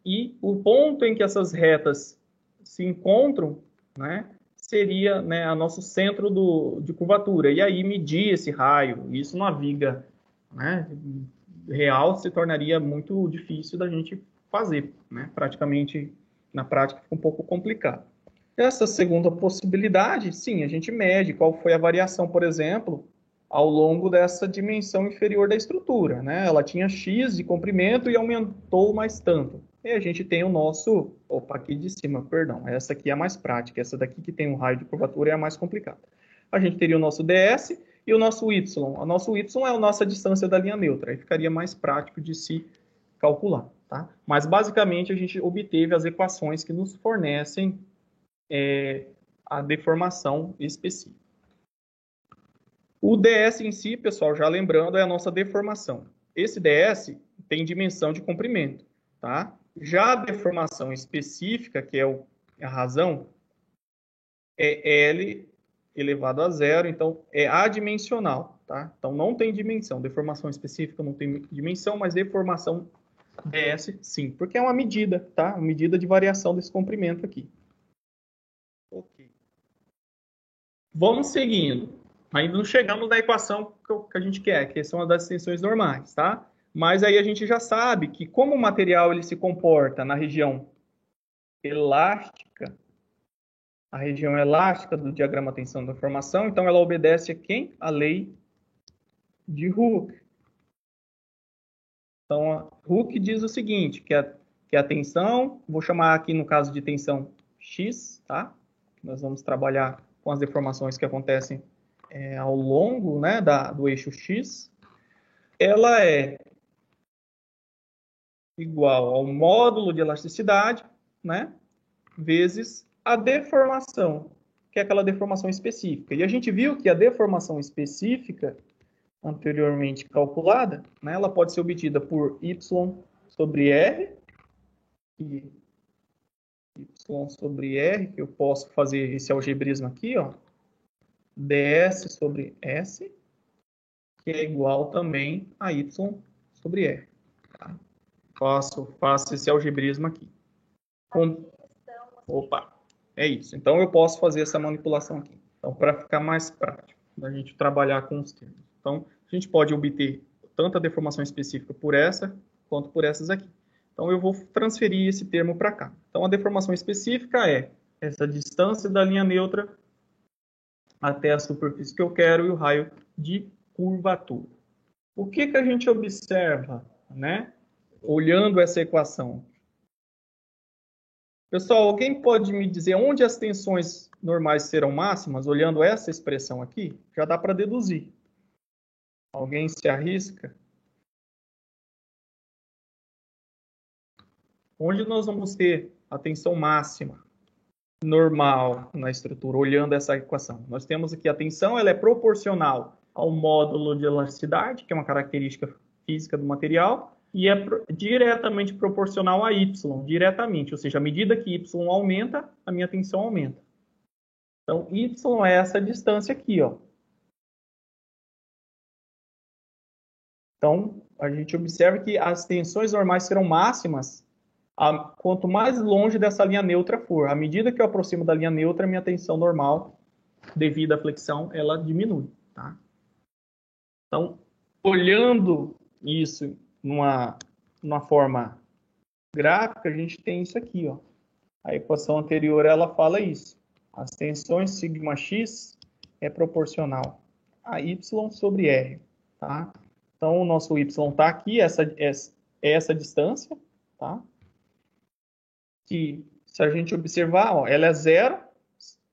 Speaker 1: e o ponto em que essas retas se encontram, né, seria, né, o nosso centro de curvatura. E aí medir esse raio, isso numa viga, né, real, se tornaria muito difícil da gente fazer, né? Praticamente, na prática, fica um pouco complicado. Essa segunda possibilidade, sim, a gente mede qual foi a variação, por exemplo, ao longo dessa dimensão inferior da estrutura, né? Ela tinha X de comprimento e aumentou mais tanto. E a gente tem o nosso... Opa, aqui de cima, perdão. Essa aqui é a mais prática. Essa daqui que tem um raio de curvatura é a mais complicada. A gente teria o nosso ds e o nosso y. O nosso y é a nossa distância da linha neutra. Aí ficaria mais prático de se calcular, tá? Mas, basicamente, a gente obteve as equações que nos fornecem a deformação específica. O ds em si, pessoal, já lembrando, é a nossa deformação. Esse ds tem dimensão de comprimento, tá? Já a deformação específica, que é a razão, é L elevado a zero, então é adimensional, tá? Então não tem dimensão. Deformação específica não tem dimensão, mas deformação ds sim, porque é uma medida, tá? Uma medida de variação desse comprimento aqui. Ok. Vamos seguindo. Ainda não chegamos na equação que a gente quer, que são as das extensões normais, tá? Mas aí a gente já sabe que como o material ele se comporta na região elástica, a região elástica do diagrama tensão da formação, então ela obedece a quem? A lei de Hooke. Então, Hooke diz o seguinte, que a tensão, vou chamar aqui no caso de tensão X, tá? Nós vamos trabalhar com as deformações que acontecem ao longo, né, do eixo X, ela é igual ao módulo de elasticidade, né, vezes a deformação, que é aquela deformação específica. E a gente viu que a deformação específica, anteriormente calculada, né, ela pode ser obtida por y sobre r, e y sobre r, que eu posso fazer esse algebrismo aqui, ó, ds sobre s, que é igual também a y sobre r. Tá? Faço esse algebrismo aqui. Opa, é isso. Então, eu posso fazer essa manipulação aqui. Então, para ficar mais prático, a gente trabalhar com os termos. Então, a gente pode obter tanto a deformação específica por essa, quanto por essas aqui. Então, eu vou transferir esse termo para cá. Então, a deformação específica é essa distância da linha neutra até a superfície que eu quero e o raio de curvatura. O que a gente observa, né, olhando essa equação? Pessoal, alguém pode me dizer onde as tensões normais serão máximas, olhando essa expressão aqui? Já dá para deduzir. Alguém se arrisca? Onde nós vamos ter a tensão máxima normal na estrutura, olhando essa equação? Nós temos aqui a tensão, ela é proporcional ao módulo de elasticidade, que é uma característica física do material, e é diretamente proporcional a y, diretamente, ou seja, à medida que y aumenta, a minha tensão aumenta. Então, y é essa distância aqui, ó. Então, a gente observa que as tensões normais serão máximas quanto mais longe dessa linha neutra for. À medida que eu aproximo da linha neutra, a minha tensão normal, devido à flexão, ela diminui, tá? Então, olhando isso numa forma gráfica, a gente tem isso aqui, ó. A equação anterior, ela fala isso. As tensões σx é proporcional a y sobre r, tá? Então, o nosso y está aqui, essa distância, tá? Que, se a gente observar, ó, ela é zero,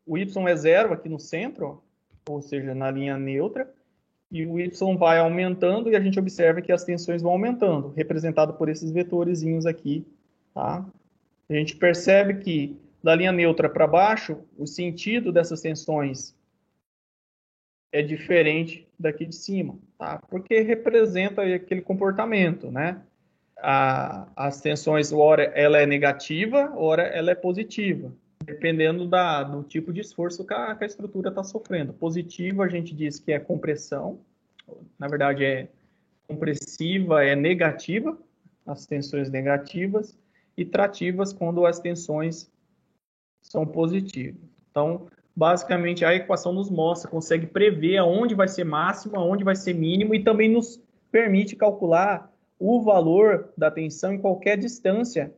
Speaker 1: o y é zero aqui no centro, ó, ou seja, na linha neutra, e o y vai aumentando e a gente observa que as tensões vão aumentando, representado por esses vetorezinhos aqui, tá? A gente percebe que da linha neutra para baixo, o sentido dessas tensões é diferente daqui de cima, tá? Porque representa aquele comportamento, né? As tensões, ora ela é negativa, ora ela é positiva, dependendo do tipo de esforço que a estrutura está sofrendo. Positivo, a gente diz que é compressão, na verdade é compressiva, é negativa, as tensões negativas, e trativas quando as tensões são positivas. Então, basicamente, a equação nos mostra, consegue prever aonde vai ser máximo, aonde vai ser mínimo, e também nos permite calcular o valor da tensão em qualquer distância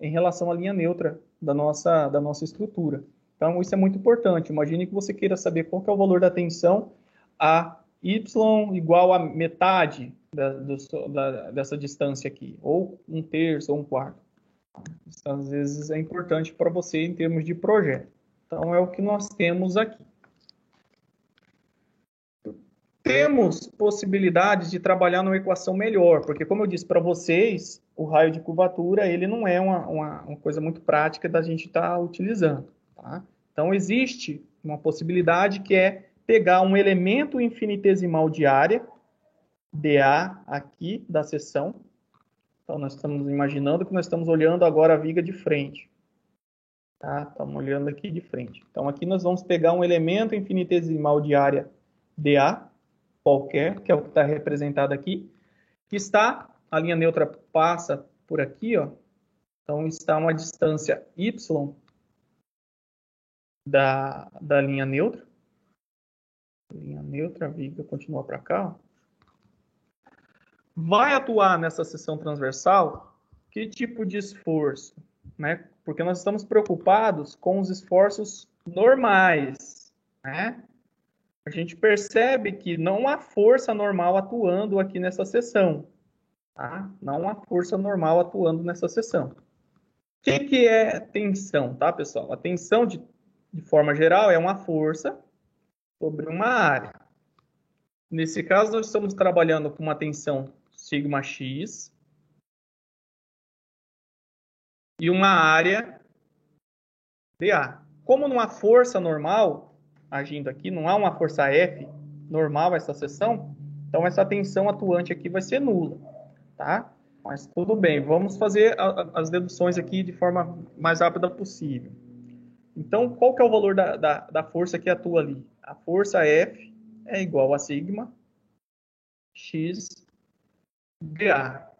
Speaker 1: em relação à linha neutra da nossa estrutura. Então, isso é muito importante. Imagine que você queira saber qual que é o valor da tensão a y igual a metade dessa distância aqui, ou um terço, ou um quarto. Isso, às vezes, é importante para você em termos de projeto. Então, é o que nós temos aqui. Temos possibilidades de trabalhar numa equação melhor, porque, como eu disse para vocês, o raio de curvatura ele não é uma coisa muito prática da gente estar utilizando. Tá? Então, existe uma possibilidade que é pegar um elemento infinitesimal de área, dA, aqui da seção. Então, nós estamos imaginando que nós estamos olhando agora a viga de frente. Tá? Estamos olhando aqui de frente. Então, aqui nós vamos pegar um elemento infinitesimal de área dA, qualquer, que é o que está representado aqui, que está, a linha neutra passa por aqui, ó. Então, está uma distância y da linha neutra. Linha neutra, a viga continua para cá, ó. Vai atuar nessa seção transversal que tipo de esforço? Né? Porque nós estamos preocupados com os esforços normais, né? A gente percebe que não há força normal atuando aqui nessa seção. Tá? Não há força normal atuando nessa seção. O que é tensão, tá, pessoal? A tensão, de forma geral, é uma força sobre uma área. Nesse caso, nós estamos trabalhando com uma tensão σx e uma área dA. Como não há força normal agindo aqui, não há uma força F normal essa seção, então essa tensão atuante aqui vai ser nula, tá? Mas tudo bem, vamos fazer as deduções aqui de forma mais rápida possível. Então, qual que é o valor da força que atua ali? A força F é igual a sigma x dA.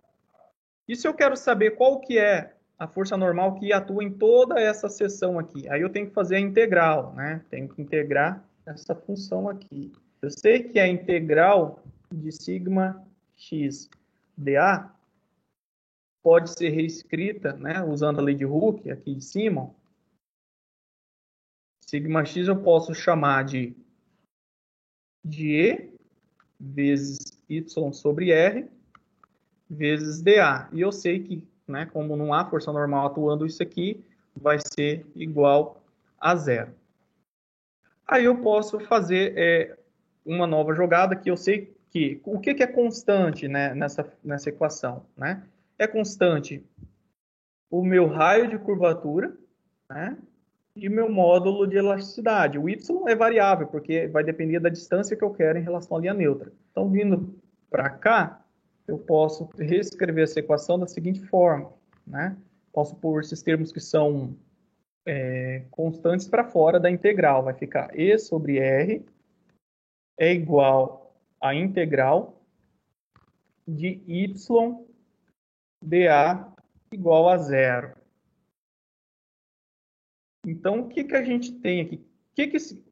Speaker 1: E se eu quero saber qual que é a força normal que atua em toda essa seção aqui? Aí eu tenho que fazer a integral, né? Tenho que integrar essa função aqui. Eu sei que a integral de sigma x dA pode ser reescrita, né, usando a lei de Hooke aqui de cima. Sigma x eu posso chamar de E vezes y sobre R vezes dA. E eu sei que, né, como não há força normal atuando, isso aqui vai ser igual a zero. Aí eu posso fazer uma nova jogada que eu sei que... O que é constante, né, nessa equação? Né? É constante o meu raio de curvatura, né, e o meu módulo de elasticidade. O y é variável, porque vai depender da distância que eu quero em relação à linha neutra. Então, vindo para cá, eu posso reescrever essa equação da seguinte forma, né? Posso pôr esses termos que são constantes para fora da integral. Vai ficar E sobre R é igual à integral de y dA igual a zero. Então, o que a gente tem aqui?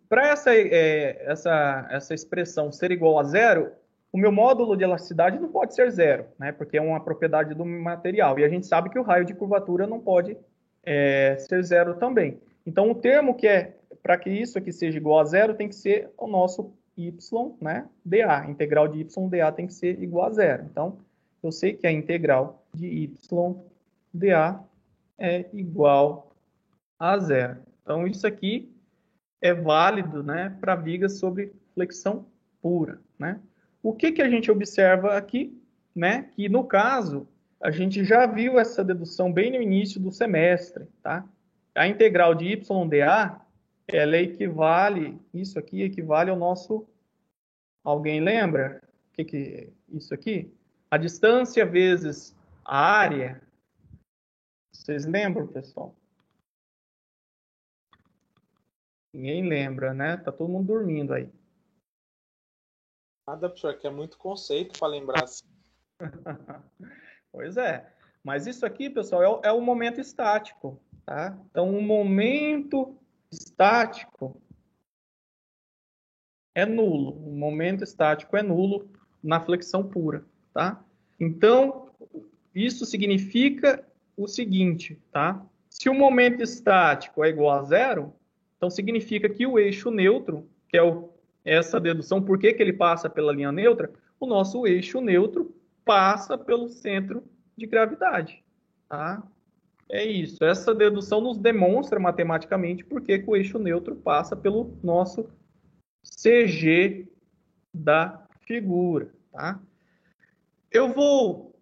Speaker 1: Para essa expressão ser igual a zero, o meu módulo de elasticidade não pode ser zero, né? Porque é uma propriedade do material. E a gente sabe que o raio de curvatura não pode ser zero também. Então, o termo que para que isso aqui seja igual a zero tem que ser o nosso y, né, dA. A integral de y dA tem que ser igual a zero. Então, eu sei que a integral de y dA é igual a zero. Então, isso aqui é válido, né, para vigas sobre flexão pura, né? O que a gente observa aqui, né, que no caso, a gente já viu essa dedução bem no início do semestre, tá? A integral de YdA, ela equivale, isso aqui equivale ao nosso, alguém lembra? O que é isso aqui? A distância vezes a área. Vocês lembram, pessoal? Ninguém lembra, né? Tá todo mundo dormindo aí.
Speaker 2: Nada, professor, que é muito conceito para lembrar assim.
Speaker 1: Pois é. Mas isso aqui, pessoal, é o momento estático, tá? Então, o momento estático é nulo. O momento estático é nulo na flexão pura, tá? Então, isso significa o seguinte, tá? Se o momento estático é igual a zero, então significa que o eixo neutro, que é essa dedução, por que ele passa pela linha neutra? O nosso eixo neutro passa pelo centro de gravidade, tá? É isso. Essa dedução nos demonstra matematicamente por que o eixo neutro passa pelo nosso CG da figura, tá? Eu vou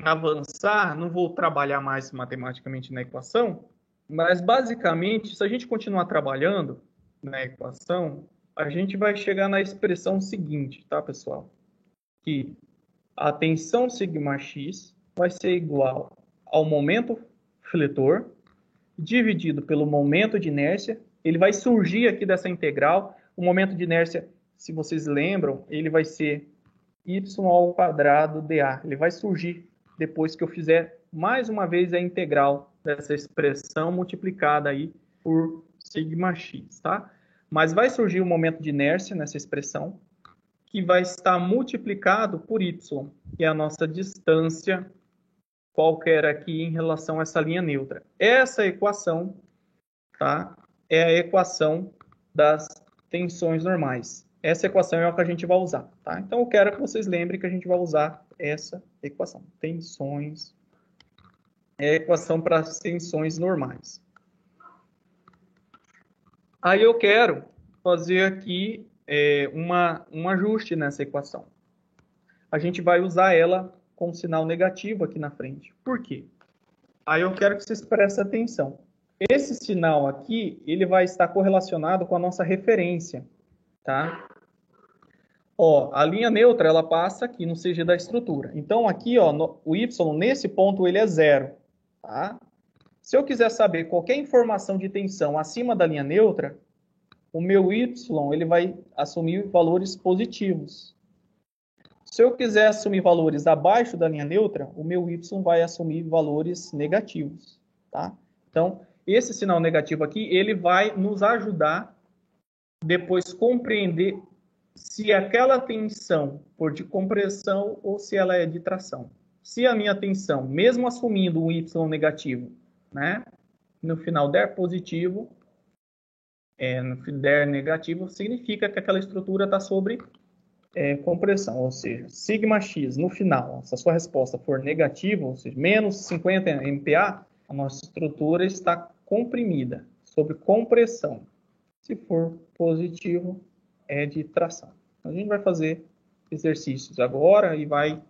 Speaker 1: avançar, não vou trabalhar mais matematicamente na equação, mas basicamente, se a gente continuar trabalhando na equação, a gente vai chegar na expressão seguinte, tá, pessoal? Que a tensão σx vai ser igual ao momento fletor dividido pelo momento de inércia. Ele vai surgir aqui dessa integral. O momento de inércia, se vocês lembram, ele vai ser y ao quadrado dA. Ele vai surgir depois que eu fizer mais uma vez a integral dessa expressão multiplicada aí por σx, tá? Mas vai surgir o momento de inércia nessa expressão, que vai estar multiplicado por y, que é a nossa distância qualquer aqui em relação a essa linha neutra. Essa equação, tá, é a equação das tensões normais. Essa equação é a que a gente vai usar, tá? Então, eu quero que vocês lembrem que a gente vai usar essa equação. Tensões é a equação para as tensões normais. Aí eu quero fazer aqui um ajuste nessa equação. A gente vai usar ela com sinal negativo aqui na frente. Por quê? Aí eu quero que vocês prestem atenção. Esse sinal aqui, ele vai estar correlacionado com a nossa referência, tá? Ó, a linha neutra, ela passa aqui no CG da estrutura. Então, aqui, ó, o y, nesse ponto, ele é zero, tá? Se eu quiser saber qualquer informação de tensão acima da linha neutra, o meu y, ele vai assumir valores positivos. Se eu quiser assumir valores abaixo da linha neutra, o meu y vai assumir valores negativos, tá? Então, esse sinal negativo aqui, ele vai nos ajudar depois compreender se aquela tensão for de compressão ou se ela é de tração. Se a minha tensão, mesmo assumindo um y negativo, né, no final der positivo, no der negativo, significa que aquela estrutura está sobre compressão, ou seja, σx no final, se a sua resposta for negativa, ou seja, menos 50 MPa, a nossa estrutura está comprimida, sob compressão. Se for positivo, é de tração. A gente vai fazer exercícios agora e vai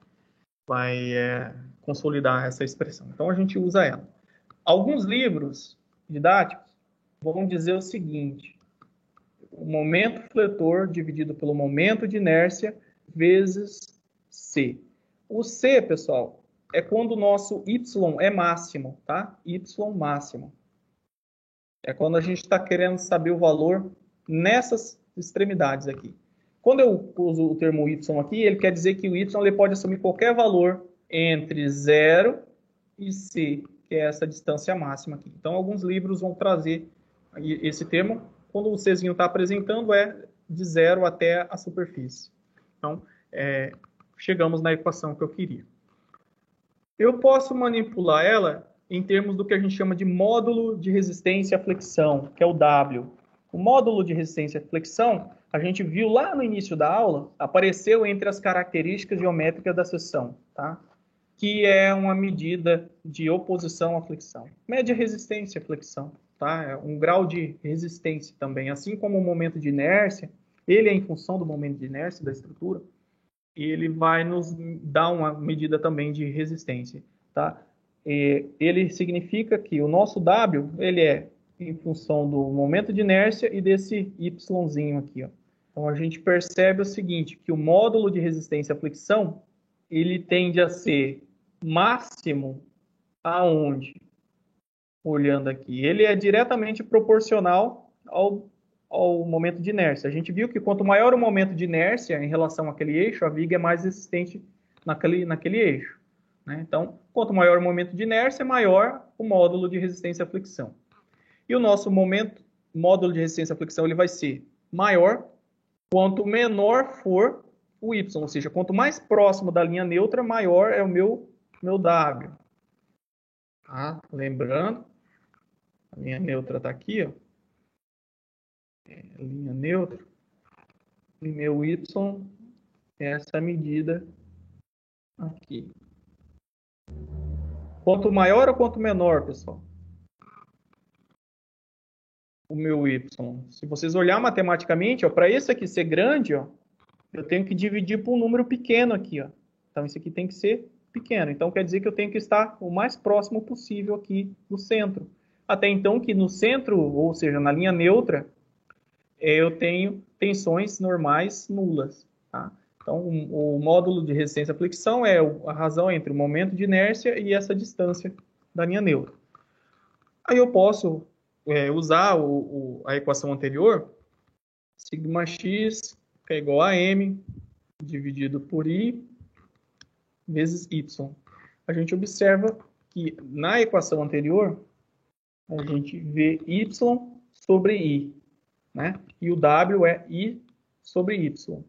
Speaker 1: consolidar essa expressão. Então, a gente usa ela. Alguns livros didáticos vão dizer o seguinte: o momento fletor dividido pelo momento de inércia vezes C. O C, pessoal, é quando o nosso Y é máximo, tá? Y máximo. É quando a gente está querendo saber o valor nessas extremidades aqui. Quando eu uso o termo Y aqui, ele quer dizer que o Y ele pode assumir qualquer valor entre 0 e C, que é essa distância máxima aqui. Então, alguns livros vão trazer esse termo. Quando o Czinho está apresentando, é de 0 até a superfície. Então, chegamos na equação que eu queria. Eu posso manipular ela em termos do que a gente chama de módulo de resistência à flexão, que é o W. O módulo de resistência à flexão, a gente viu lá no início da aula, apareceu entre as características geométricas da seção, tá? Que é uma medida de oposição à flexão. Mede a resistência à flexão, tá? É um grau de resistência também. Assim como o momento de inércia, ele é em função do momento de inércia da estrutura, ele vai nos dar uma medida também de resistência, tá? ele significa que o nosso W, ele é em função do momento de inércia e desse Yzinho aqui, ó. Então, a gente percebe o seguinte, que o módulo de resistência à flexão, ele tende a ser máximo aonde? Olhando aqui. Ele é diretamente proporcional ao momento de inércia. A gente viu que quanto maior o momento de inércia em relação àquele eixo, a viga é mais resistente naquele eixo, né? Então, quanto maior o momento de inércia, maior o módulo de resistência à flexão. E o nosso módulo de resistência à flexão, ele vai ser maior quanto menor for o Y, ou seja, quanto mais próximo da linha neutra, maior é o meu W. Tá? Lembrando, a linha neutra está aqui, ó. Linha neutra. E meu Y é essa medida aqui. Quanto maior ou quanto menor, pessoal? O meu Y. Se vocês olharem matematicamente, para esse aqui ser grande, ó, eu tenho que dividir por um número pequeno aqui, ó. Então, isso aqui tem que ser pequeno. Então, quer dizer que eu tenho que estar o mais próximo possível aqui do centro. Até então, que no centro, ou seja, na linha neutra, eu tenho tensões normais nulas. Tá? Então, o módulo de resistência à flexão é a razão entre o momento de inércia e essa distância da linha neutra. Aí eu posso usar a equação anterior, sigma x é igual a m dividido por i vezes y. A gente observa que na equação anterior, a gente vê y sobre i, né? E o w é i sobre y.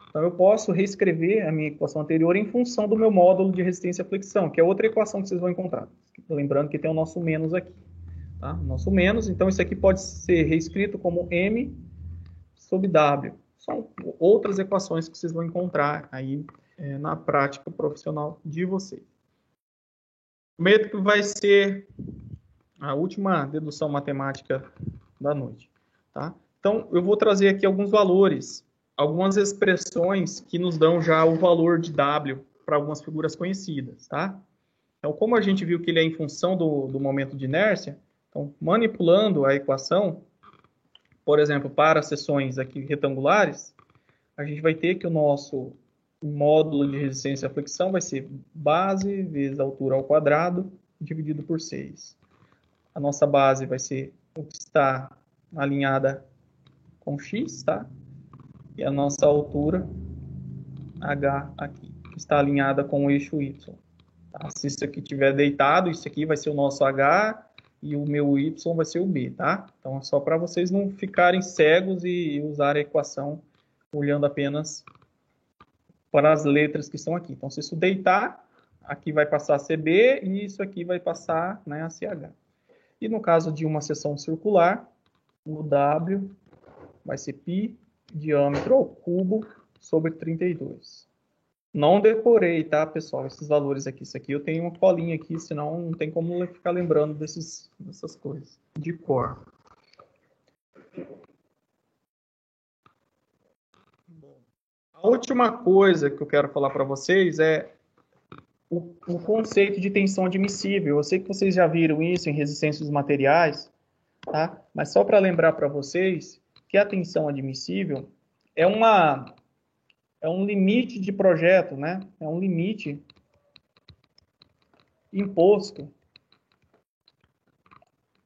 Speaker 1: Então, eu posso reescrever a minha equação anterior em função do meu módulo de resistência à flexão, que é outra equação que vocês vão encontrar. Lembrando que tem o nosso menos aqui. Tá? O nosso menos, então isso aqui pode ser reescrito como m sobre w. São outras equações que vocês vão encontrar aí na prática profissional de vocês. O método vai ser a última dedução matemática da noite. Tá? Então, eu vou trazer aqui alguns valores, algumas expressões que nos dão já o valor de W para algumas figuras conhecidas. Tá? Então, como a gente viu que ele é em função do momento de inércia, então, manipulando a equação, por exemplo, para seções aqui retangulares, a gente vai ter que o nosso módulo de resistência à flexão vai ser base vezes a altura ao quadrado dividido por 6. A nossa base vai ser o que está alinhada com x, tá? E a nossa altura, h aqui, que está alinhada com o eixo y. Tá? Se isso aqui estiver deitado, isso aqui vai ser o nosso h e o meu y vai ser o b, tá? Então, é só para vocês não ficarem cegos e usarem a equação olhando apenas para as letras que estão aqui. Então, se isso deitar, aqui vai passar a CB e isso aqui vai passar, né, a CH. E no caso de uma seção circular, o W vai ser π, diâmetro ao cubo, sobre 32. Não decorei, tá, pessoal, esses valores aqui. Isso aqui eu tenho uma colinha aqui, senão não tem como ficar lembrando dessas coisas de cor. A última coisa que eu quero falar para vocês é o conceito de tensão admissível. Eu sei que vocês já viram isso em resistência dos materiais, tá? Mas só para lembrar para vocês que a tensão admissível é um limite de projeto, né? É um limite imposto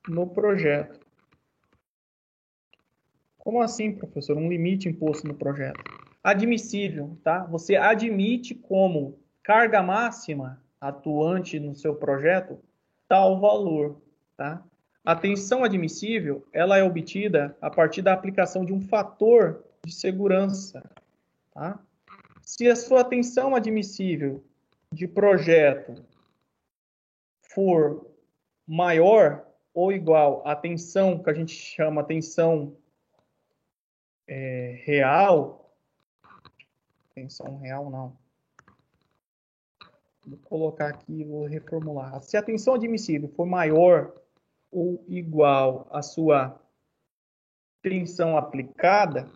Speaker 1: no projeto. Como assim, professor? Um limite imposto no projeto? Admissível, tá? Você admite como carga máxima atuante no seu projeto tal valor, tá? A tensão admissível, ela é obtida a partir da aplicação de um fator de segurança, tá? Se a sua tensão admissível de projeto for maior ou igual à tensão que a gente chama tensão real, tensão real não. Vou colocar aqui e vou reformular. Se a tensão admissível for maior ou igual à sua tensão aplicada,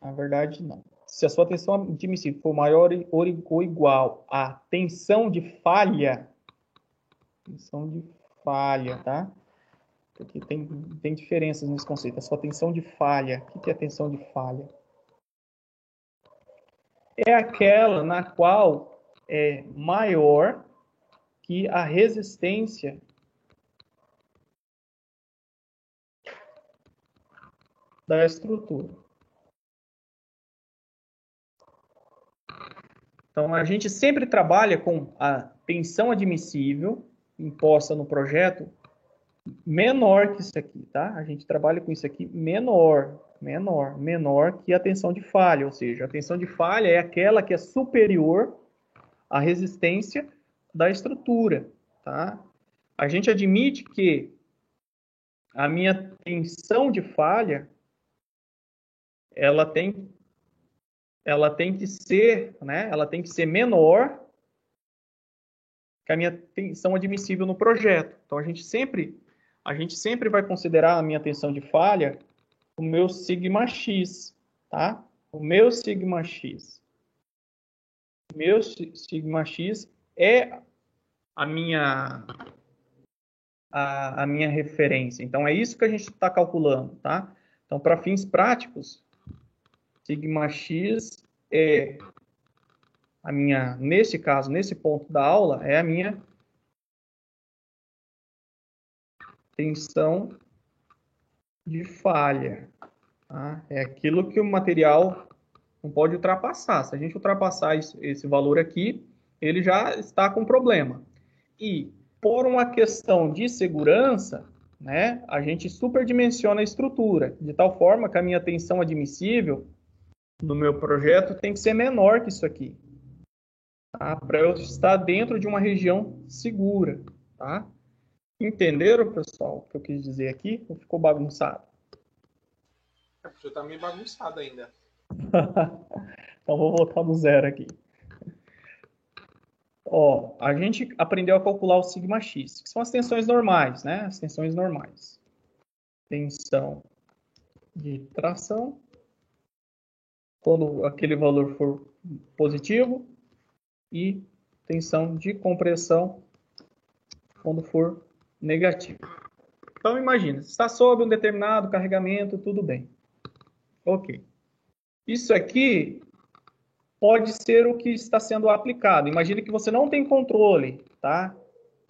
Speaker 1: na verdade não. se a sua tensão admissível for maior ou igual à tensão de falha, tá? Porque tem diferenças nesse conceito. A sua tensão de falha, o que é a tensão de falha? É aquela na qual é maior que a resistência da estrutura. Então, a gente sempre trabalha com a tensão admissível imposta no projeto menor que isso aqui, tá? A gente trabalha com isso aqui menor que a tensão de falha, ou seja, a tensão de falha é aquela que é superior à resistência da estrutura, tá? A gente admite que a minha tensão de falha ela tem que ser, né? Ela tem que ser menor que a minha tensão admissível no projeto. Então a gente sempre vai considerar a minha tensão de falha o meu sigma x, tá? O meu sigma x. Meu sigma x é a minha referência. Então é isso que a gente está calculando, tá? Então para fins práticos, sigma x é a minha, nesse caso, nesse ponto da aula, é a minha tensão de falha. Tá? É aquilo que o material não pode ultrapassar. Se a gente ultrapassar esse valor aqui, ele já está com problema. E, por uma questão de segurança, né, a gente superdimensiona a estrutura, de tal forma que a minha tensão admissível no meu projeto tem que ser menor que isso aqui. Tá? Para eu estar dentro de uma região segura. Tá? Entenderam, pessoal, o que eu quis dizer aqui? Ou ficou bagunçado?
Speaker 2: É porque tá meio bagunçado ainda.
Speaker 1: Então, vou voltar do zero aqui. Ó, a gente aprendeu a calcular o sigma x, que são as tensões normais, né? As tensões normais. Tensão de tração, quando aquele valor for positivo, e tensão de compressão, quando for negativo. Então, imagina, se está sob um determinado carregamento, tudo bem. Ok. Isso aqui pode ser o que está sendo aplicado. Imagina que você não tem controle, tá?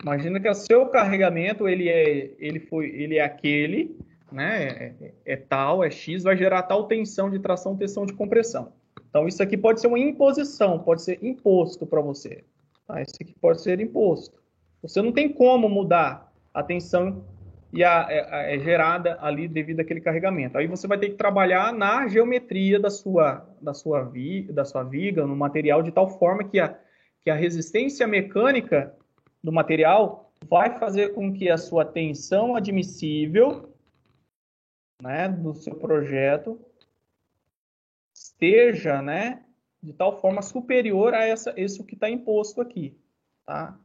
Speaker 1: Imagina que o seu carregamento, ele é aquele, né? É tal, é X, vai gerar tal tensão de tração, tensão de compressão. Então, isso aqui pode ser uma imposição, pode ser imposto para você. Tá? Isso aqui pode ser imposto. Você não tem como mudar a tensão e é gerada ali devido àquele carregamento. Aí você vai ter que trabalhar na geometria da sua viga, no material, de tal forma que a resistência mecânica do material vai fazer com que a sua tensão admissível, né, do seu projeto esteja, né, de tal forma superior a isso que está imposto aqui. Tá?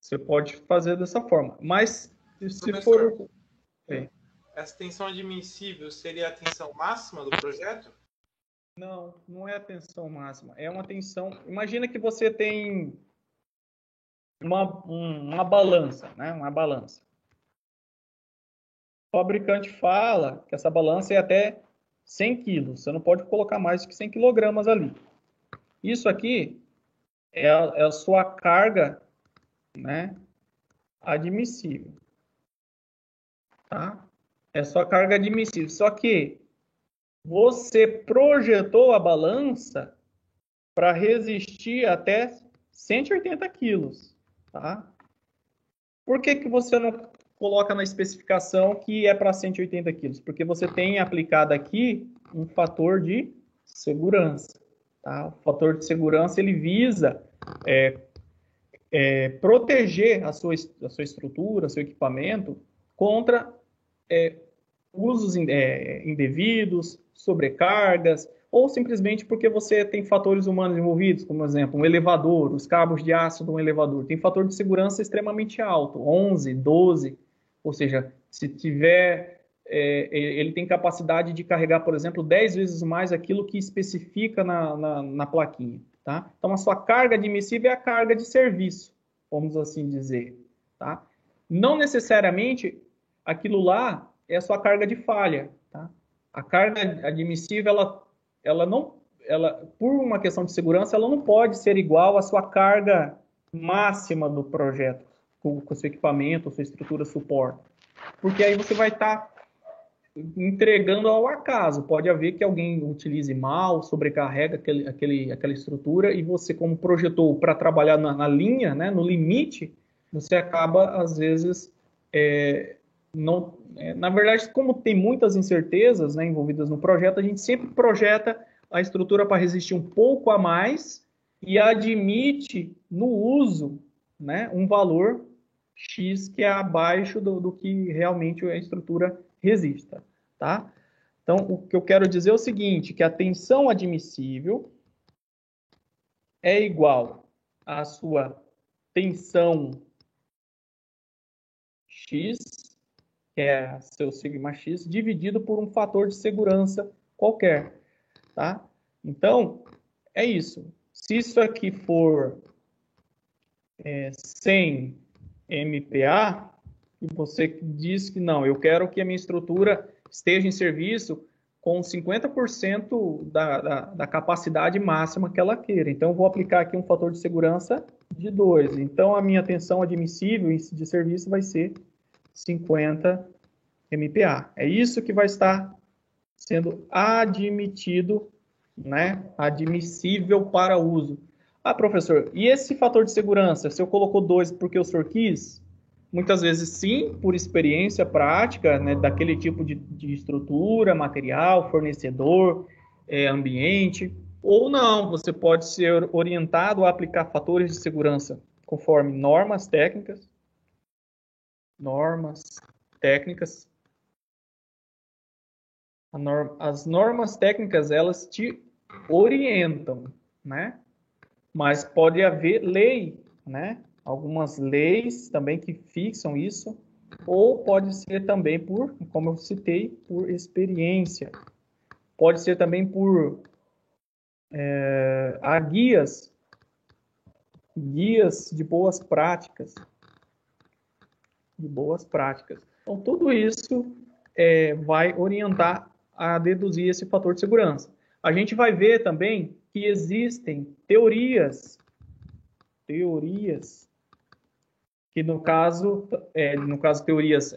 Speaker 1: Você pode fazer dessa forma. Mas se for...
Speaker 2: Essa tensão admissível seria a tensão máxima do projeto?
Speaker 1: Não, não é a tensão máxima. É uma tensão... Imagina que você tem uma balança, né? Uma balança. O fabricante fala que essa balança é até 100 quilos. Você não pode colocar mais do que 100 quilogramas ali. Isso aqui é a sua carga, né, admissível. Tá? É sua carga admissível. Só que você projetou a balança para resistir até 180 quilos. Tá? Por que você não coloca na especificação que é para 180 quilos? Porque você tem aplicado aqui um fator de segurança. Tá? O fator de segurança ele visa proteger a sua estrutura, seu equipamento contra usos indevidos, sobrecargas, ou simplesmente porque você tem fatores humanos envolvidos, como, por exemplo, um elevador, os cabos de aço de um elevador. Tem fator de segurança extremamente alto, 11, 12, ou seja, se tiver ele tem capacidade de carregar, por exemplo, 10 vezes mais aquilo que especifica na plaquinha. Tá? Então, a sua carga admissível é a carga de serviço, vamos assim dizer. Tá? Não necessariamente aquilo lá é a sua carga de falha. Tá? A carga admissível, por uma questão de segurança, ela não pode ser igual à sua carga máxima do projeto, com o seu equipamento, sua estrutura suporta. Porque aí você vai estar entregando ao acaso. Pode haver que alguém utilize mal, sobrecarrega aquela estrutura e você, como projetou para trabalhar na linha, né, no limite, você acaba, às vezes, na verdade, como tem muitas incertezas, né, envolvidas no projeto, a gente sempre projeta a estrutura para resistir um pouco a mais e admite no uso, né, um valor X que é abaixo do que realmente a estrutura resista, tá? Então, o que eu quero dizer é o seguinte, que a tensão admissível é igual à sua tensão X, que é seu sigma X, dividido por um fator de segurança qualquer, tá? Então, é isso. Se isso aqui for 100 MPa, e você diz que não, eu quero que a minha estrutura esteja em serviço com 50% da capacidade máxima que ela queira. Então, eu vou aplicar aqui um fator de segurança de 2. Então, a minha tensão admissível de serviço vai ser 50 MPa. É isso que vai estar sendo admitido, né? Admissível para uso. Ah, professor, e esse fator de segurança, se eu colocou 2 porque o senhor quis? Muitas vezes sim, por experiência prática, né, daquele tipo de estrutura, material, fornecedor, ambiente, ou não, você pode ser orientado a aplicar fatores de segurança conforme normas técnicas. As normas técnicas, elas te orientam, né? Mas pode haver lei, né? Algumas leis também que fixam isso, ou pode ser também por, como eu citei, por experiência. Pode ser também por guias de boas práticas. Então, tudo isso vai orientar a deduzir esse fator de segurança. A gente vai ver também que existem teorias que no caso teorias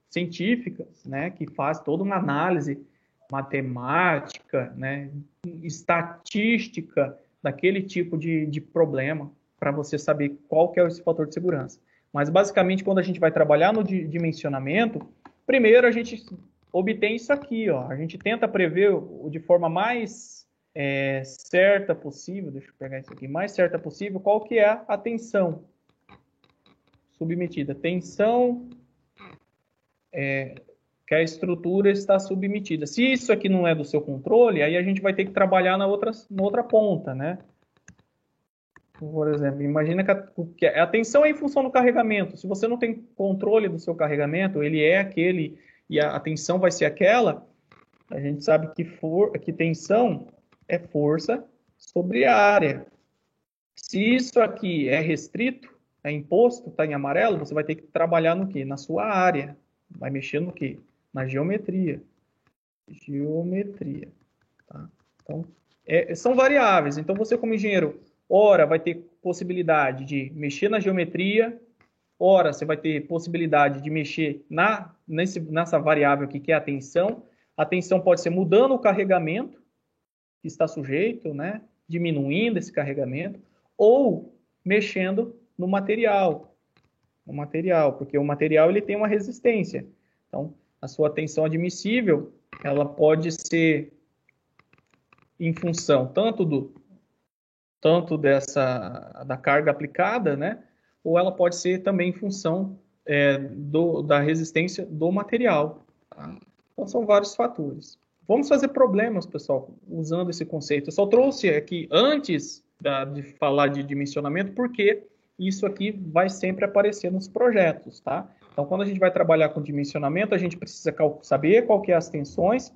Speaker 1: científicas, né, que faz toda uma análise matemática, né, estatística daquele tipo de problema para você saber qual que é esse fator de segurança. Mas basicamente quando a gente vai trabalhar no dimensionamento, primeiro a gente obtém isso aqui, ó. A gente tenta prever de forma mais certa possível, deixa eu pegar isso aqui, mais certa possível, qual que é a tensão submetida. Tensão que a estrutura está submetida. Se isso aqui não é do seu controle, aí a gente vai ter que trabalhar na outra ponta, né? Por exemplo, imagina que a tensão é em função do carregamento. Se você não tem controle do seu carregamento, ele é aquele e a tensão vai ser aquela, a gente sabe que tensão é força sobre área. Se isso aqui é restrito, é imposto, está em amarelo, você vai ter que trabalhar no quê? Na sua área. Vai mexer no quê? Na geometria. Tá? Então, são variáveis. Então, você como engenheiro, ora vai ter possibilidade de mexer na geometria, ora você vai ter possibilidade de mexer nessa variável aqui, que é a tensão. A tensão pode ser mudando o carregamento que está sujeito, né? Diminuindo esse carregamento, ou mexendo no material. Porque o material ele tem uma resistência. Então, a sua tensão admissível, ela pode ser em função tanto da carga aplicada, né? Ou ela pode ser também em função da resistência do material. Tá? Então, são vários fatores. Vamos fazer problemas, pessoal, usando esse conceito. Eu só trouxe aqui, antes de falar de dimensionamento, porque isso aqui vai sempre aparecer nos projetos, tá? Então, quando a gente vai trabalhar com dimensionamento, a gente precisa saber qual que é as tensões,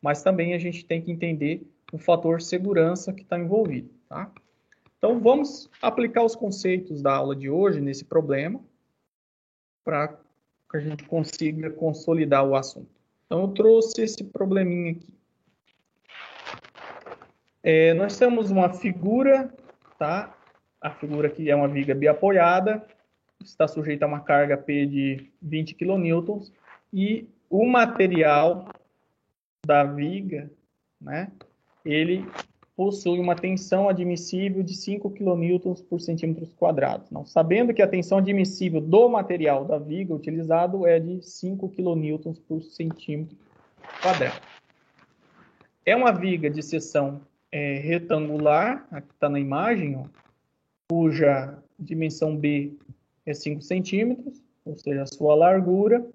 Speaker 1: mas também a gente tem que entender o fator segurança que está envolvido, tá? Então, vamos aplicar os conceitos da aula de hoje nesse problema, para que a gente consiga consolidar o assunto. Então, eu trouxe esse probleminha aqui. Nós temos uma figura, tá? A figura aqui é uma viga biapoiada, está sujeita a uma carga P de 20 kN, e o material da viga, né, ele possui uma tensão admissível de 5 kN por centímetros quadrados. Não, sabendo que a tensão admissível do material da viga utilizado é de 5 kN por centímetro quadrado. É uma viga de seção retangular, aqui está na imagem, ó, cuja dimensão B é 5 centímetros, ou seja, a sua largura,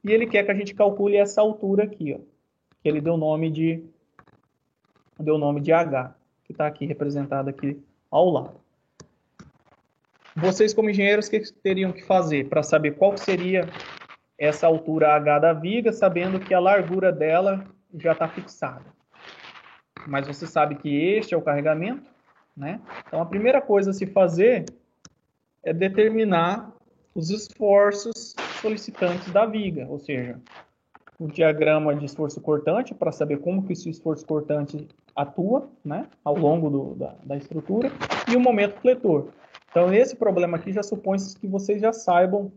Speaker 1: e ele quer que a gente calcule essa altura aqui, ó, que ele deu nome de H, que está aqui representado aqui ao lado. Vocês, como engenheiros, o que teriam que fazer para saber qual seria essa altura H da viga, sabendo que a largura dela já está fixada? Mas você sabe que este é o carregamento, né? Então, a primeira coisa a se fazer é determinar os esforços solicitantes da viga, ou seja, o diagrama de esforço cortante para saber como que esse esforço cortante atua, né, ao longo da estrutura, e o momento fletor. Então, nesse problema aqui, já supõe que vocês já saibam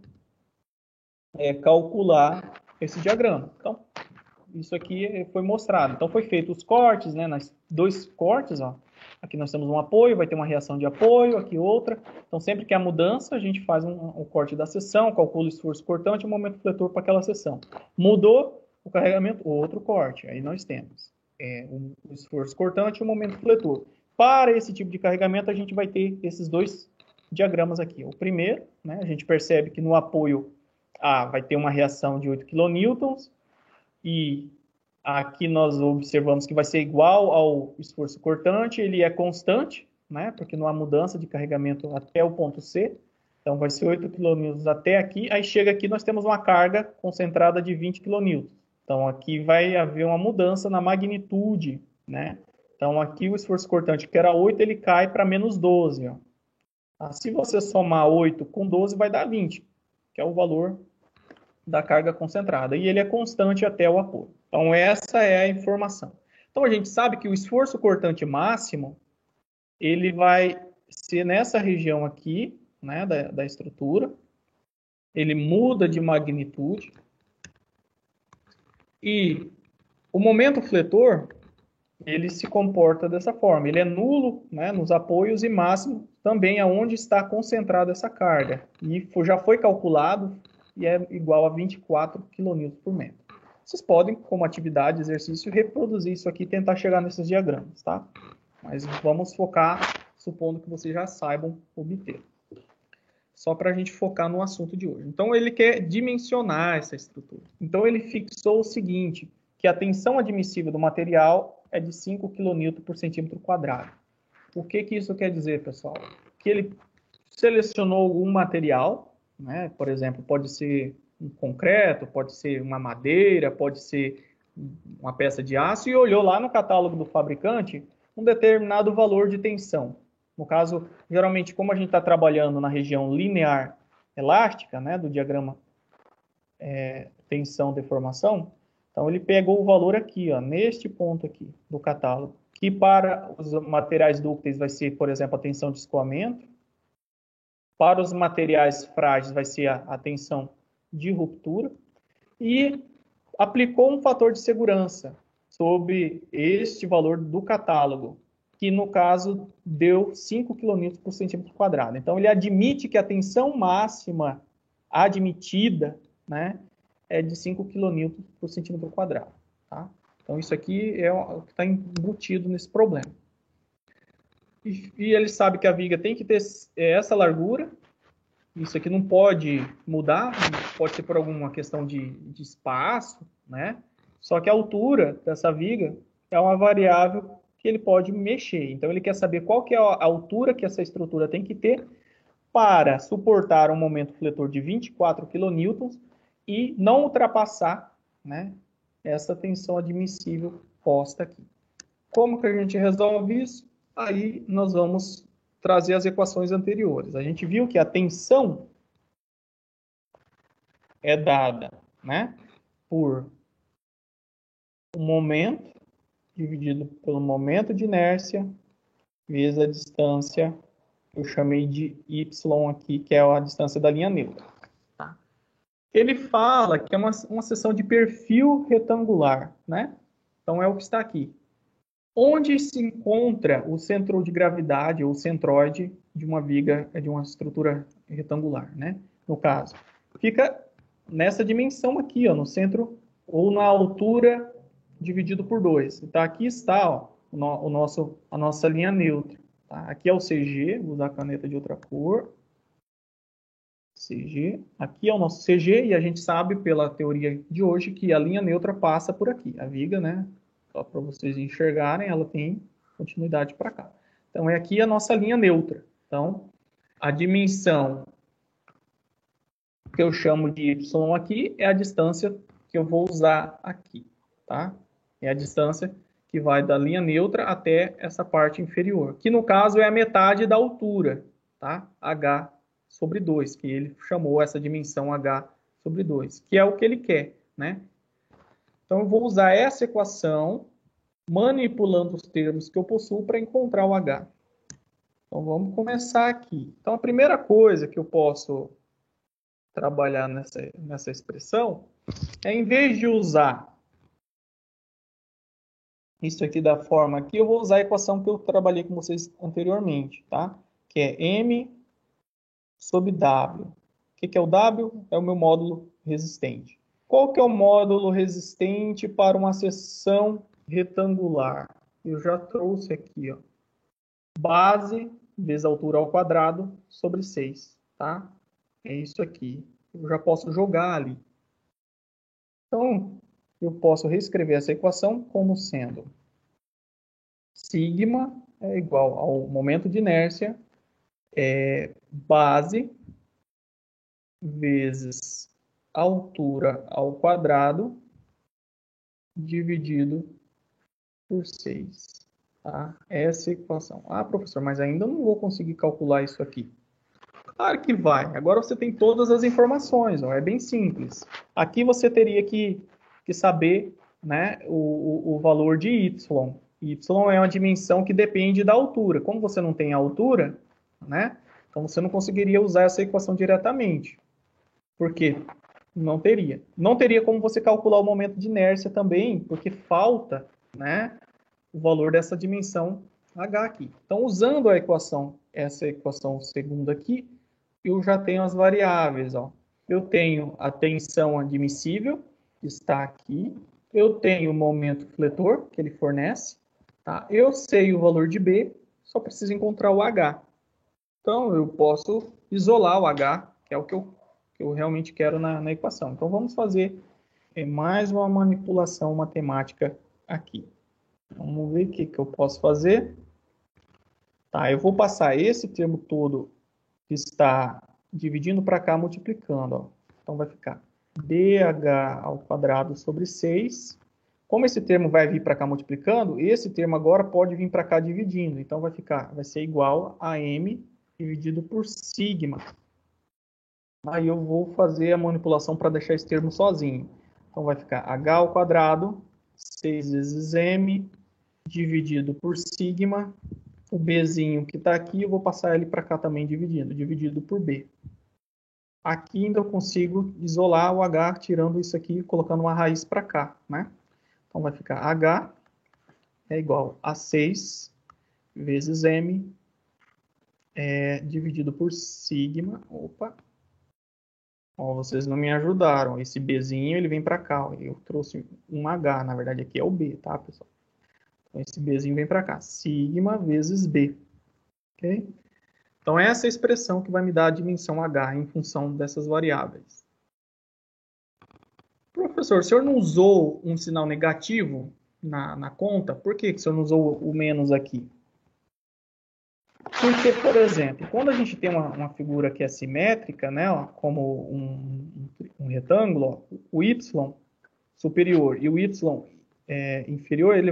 Speaker 1: calcular esse diagrama. Então, isso aqui foi mostrado. Então, foi feito os cortes, né, nas dois cortes, ó. Aqui nós temos um apoio, vai ter uma reação de apoio, aqui outra. Então, sempre que há mudança, a gente faz um corte da seção, calcula o esforço cortante e o momento fletor para aquela seção. Mudou o carregamento, outro corte. Aí nós temos o esforço cortante e o momento fletor. Para esse tipo de carregamento, a gente vai ter esses dois diagramas aqui. O primeiro, né, a gente percebe que no apoio A vai ter uma reação de 8 kN, e aqui nós observamos que vai ser igual ao esforço cortante, ele é constante, né, porque não há mudança de carregamento até o ponto C, então vai ser 8 kN até aqui, aí chega aqui nós temos uma carga concentrada de 20 kN. Então aqui vai haver uma mudança na magnitude, né? Então aqui o esforço cortante que era 8, ele cai para menos 12, ó. Se você somar 8 com 12 vai dar 20, que é o valor da carga concentrada, e ele é constante até o apoio. Então, essa é a informação. Então, a gente sabe que o esforço cortante máximo, ele vai ser nessa região aqui, né, da estrutura, ele muda de magnitude, e o momento fletor, ele se comporta dessa forma, ele é nulo, né, nos apoios e máximo também aonde está concentrada essa carga, e já foi calculado, e é igual a 24 kN por metro. Vocês podem, como atividade, exercício, reproduzir isso aqui e tentar chegar nesses diagramas, tá? Mas vamos focar, supondo que vocês já saibam obter. Só para a gente focar no assunto de hoje. Então, ele quer dimensionar essa estrutura. Então, ele fixou o seguinte, que a tensão admissível do material é de 5 kN por centímetro quadrado. O que isso quer dizer, pessoal? Que ele selecionou algum material, né? Por exemplo, pode ser um concreto, pode ser uma madeira, pode ser uma peça de aço, e olhou lá no catálogo do fabricante um determinado valor de tensão. No caso, geralmente, como a gente está trabalhando na região linear elástica, né, do diagrama tensão-deformação, então ele pegou o valor aqui, ó, neste ponto aqui do catálogo, que para os materiais dúcteis vai ser, por exemplo, a tensão de escoamento. Para os materiais frágeis vai ser a tensão de ruptura, e aplicou um fator de segurança sobre este valor do catálogo, que no caso deu 5 kN por centímetro quadrado. Então ele admite que a tensão máxima admitida, né, é de 5 kN por centímetro quadrado. Tá? Então isso aqui é o que está embutido nesse problema. E ele sabe que a viga tem que ter essa largura. Isso aqui não pode mudar, pode ser por alguma questão de espaço, né? Só que a altura dessa viga é uma variável que ele pode mexer. Então, ele quer saber qual que é a altura que essa estrutura tem que ter para suportar um momento fletor de 24 kN e não ultrapassar, né, essa tensão admissível posta aqui. Como que a gente resolve isso? Aí nós vamos trazer as equações anteriores. A gente viu que a tensão é dada, né, por o momento dividido pelo momento de inércia vezes a distância, eu chamei de y aqui, que é a distância da linha neutra. Tá? Ele fala que é uma seção de perfil retangular, né? Então é o que está aqui. Onde se encontra o centro de gravidade ou centroide de uma viga, de uma estrutura retangular, né? No caso, fica nessa dimensão aqui, ó, no centro ou na altura dividido por 2. Então aqui está, ó, a nossa linha neutra. Tá? Aqui é o CG, vou usar a caneta de outra cor. CG. Aqui é o nosso CG e a gente sabe pela teoria de hoje que a linha neutra passa por aqui. A viga, né? Só para vocês enxergarem, ela tem continuidade para cá. Então, é aqui a nossa linha neutra. Então, a dimensão que eu chamo de Y aqui é a distância que eu vou usar aqui, tá? É a distância que vai da linha neutra até essa parte inferior, que no caso é a metade da altura, tá? H sobre 2, que ele chamou essa dimensão H sobre 2, que é o que ele quer, né? Então, eu vou usar essa equação manipulando os termos que eu possuo para encontrar o H. Então, vamos começar aqui. Então, a primeira coisa que eu posso trabalhar nessa expressão é, em vez de usar isso aqui da forma aqui, eu vou usar a equação que eu trabalhei com vocês anteriormente, tá? Que é M sobre W. O que é o W? É o meu módulo resistente. Qual que é o módulo resistente para uma seção retangular? Eu já trouxe aqui, ó. Base vezes altura ao quadrado sobre 6, tá? É isso aqui. Eu já posso jogar ali. Então, eu posso reescrever essa equação como sendo sigma é igual ao momento de inércia, base vezes altura ao quadrado dividido por 6. Tá? Essa equação. Ah, professor, mas ainda não vou conseguir calcular isso aqui. Claro que vai. Agora você tem todas as informações. Ó. É bem simples. Aqui você teria que saber, né, o valor de y. Y é uma dimensão que depende da altura. Como você não tem a altura, né, então você não conseguiria usar essa equação diretamente. Por quê? Não teria. Não teria como você calcular o momento de inércia também, porque falta, né, o valor dessa dimensão H aqui. Então, usando a equação, essa equação segunda aqui, eu já tenho as variáveis. Ó. Eu tenho a tensão admissível, que está aqui. Eu tenho o momento fletor, que ele fornece. Tá? Eu sei o valor de B, só preciso encontrar o H. Então, eu posso isolar o H, que é o que eu realmente quero na equação. Então, vamos fazer mais uma manipulação matemática aqui. Vamos ver o que eu posso fazer. Tá, eu vou passar esse termo todo que está dividindo para cá, multiplicando. Ó. Então, vai ficar dH ao quadrado sobre 6. Como esse termo vai vir para cá multiplicando, esse termo agora pode vir para cá dividindo. Então, vai ser igual a M dividido por sigma. Aí eu vou fazer a manipulação para deixar esse termo sozinho. Então, vai ficar H ao quadrado, 6 vezes M, dividido por sigma. O Bzinho que está aqui, eu vou passar ele para cá também dividido por B. Aqui ainda eu consigo isolar o H, tirando isso aqui e colocando uma raiz para cá, né? Então, vai ficar H é igual a 6 vezes M dividido por sigma. Opa! Ó, vocês não me ajudaram. Esse Bzinho, ele vem para cá. Ó. Eu trouxe um H, na verdade aqui é o B, tá, pessoal? Então, esse Bzinho vem para cá. Sigma vezes B. Ok? Então, essa é a expressão que vai me dar a dimensão H em função dessas variáveis. Professor, o senhor não usou um sinal negativo na conta? Por que o senhor não usou o menos aqui? Porque, por exemplo, quando a gente tem uma figura que é simétrica, né, ó, como um retângulo, ó, o y superior e o y inferior, ele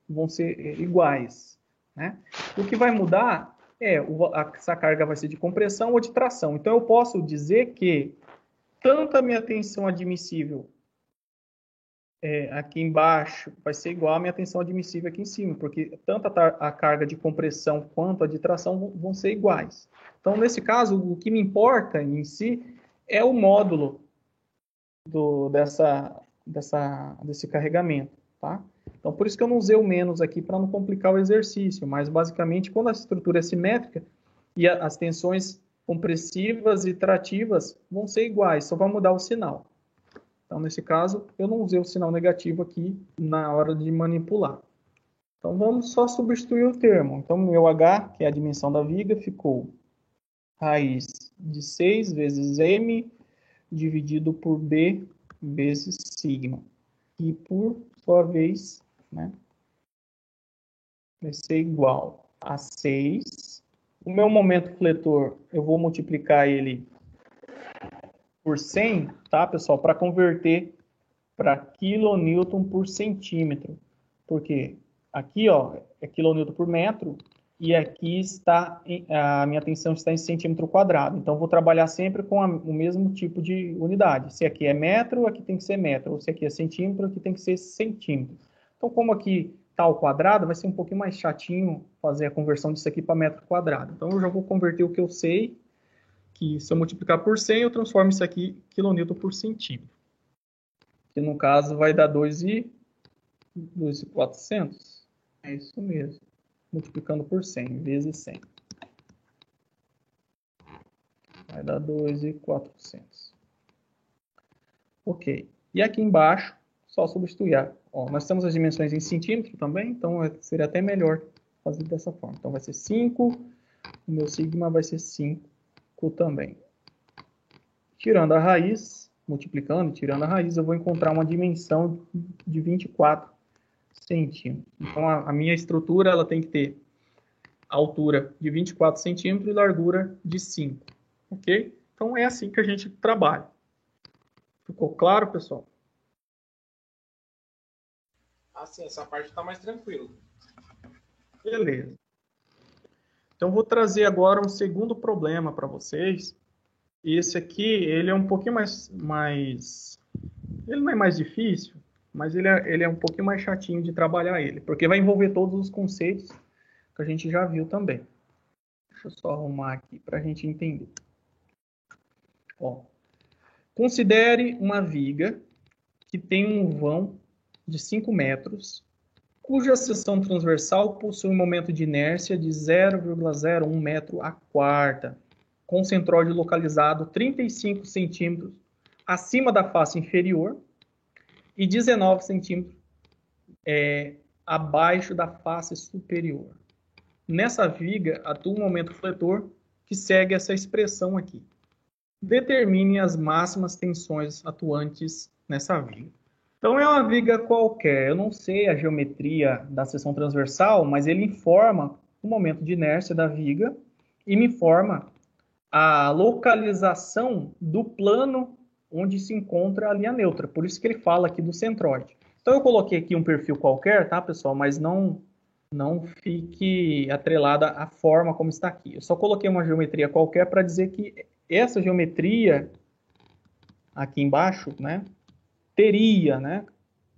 Speaker 1: vão ser iguais, né? O que vai mudar essa carga vai ser de compressão ou de tração. Então, eu posso dizer que tanto a minha tensão admissível aqui embaixo vai ser igual à minha tensão admissível aqui em cima, porque tanto a carga de compressão quanto a de tração vão ser iguais. Então, nesse caso, o que me importa em si é o módulo desse carregamento, tá? Então, por isso que eu não usei o menos aqui para não complicar o exercício, mas basicamente, quando a estrutura é simétrica e as tensões compressivas e trativas vão ser iguais, só vai mudar o sinal. Então, nesse caso, eu não usei o sinal negativo aqui na hora de manipular. Então, vamos só substituir o termo. Então, meu H, que é a dimensão da viga, ficou raiz de 6 vezes M dividido por B vezes sigma. E, por sua vez, né, vai ser igual a 6. O meu momento fletor, eu vou multiplicar ele por 100, tá, pessoal? Para converter para quilonewton por centímetro. Porque aqui, ó, é quilonewton por metro e aqui está a minha tensão está em centímetro quadrado. Então, vou trabalhar sempre com o mesmo tipo de unidade. Se aqui é metro, aqui tem que ser metro. Ou se aqui é centímetro, aqui tem que ser centímetro. Então, como aqui está ao quadrado, vai ser um pouquinho mais chatinho fazer a conversão disso aqui para metro quadrado. Então, eu já vou converter o que eu sei, que se eu multiplicar por 100, eu transformo isso aqui em quilonewton por centímetro. Que no caso vai dar 2.400. É isso mesmo. Multiplicando por 100 vezes 100. Vai dar 2.400. Ok. E aqui embaixo, só substituir. Ó, nós temos as dimensões em centímetro também, então seria até melhor fazer dessa forma. Então vai ser 5. O meu sigma vai ser 5 também. Tirando a raiz, multiplicando, tirando a raiz, eu vou encontrar uma dimensão de 24 centímetros. Então, a minha estrutura ela tem que ter altura de 24 centímetros e largura de 5. Ok? Então, é assim que a gente trabalha. Ficou claro, pessoal?
Speaker 2: Assim, essa parte está mais tranquila.
Speaker 1: Beleza. Então, vou trazer agora um segundo problema para vocês. E esse aqui, ele é um pouquinho mais... Ele não é mais difícil, mas ele é um pouquinho mais chatinho de trabalhar ele, porque vai envolver todos os conceitos que a gente já viu também. Deixa eu só arrumar aqui para a gente entender. Ó, considere uma viga que tem um vão de 5 metros, cuja seção transversal possui um momento de inércia de 0,01 metro a quarta, com centroide localizado 35 centímetros acima da face inferior e 19 centímetros abaixo da face superior. Nessa viga atua um momento fletor que segue essa expressão aqui. Determine as máximas tensões atuantes nessa viga. Então, é uma viga qualquer. Eu não sei a geometria da seção transversal, mas ele informa o momento de inércia da viga e me informa a localização do plano onde se encontra a linha neutra. Por isso que ele fala aqui do centroide. Então, eu coloquei aqui um perfil qualquer, tá, pessoal? Mas não fique atrelada à forma como está aqui. Eu só coloquei uma geometria qualquer para dizer que essa geometria aqui embaixo, né, teria, né,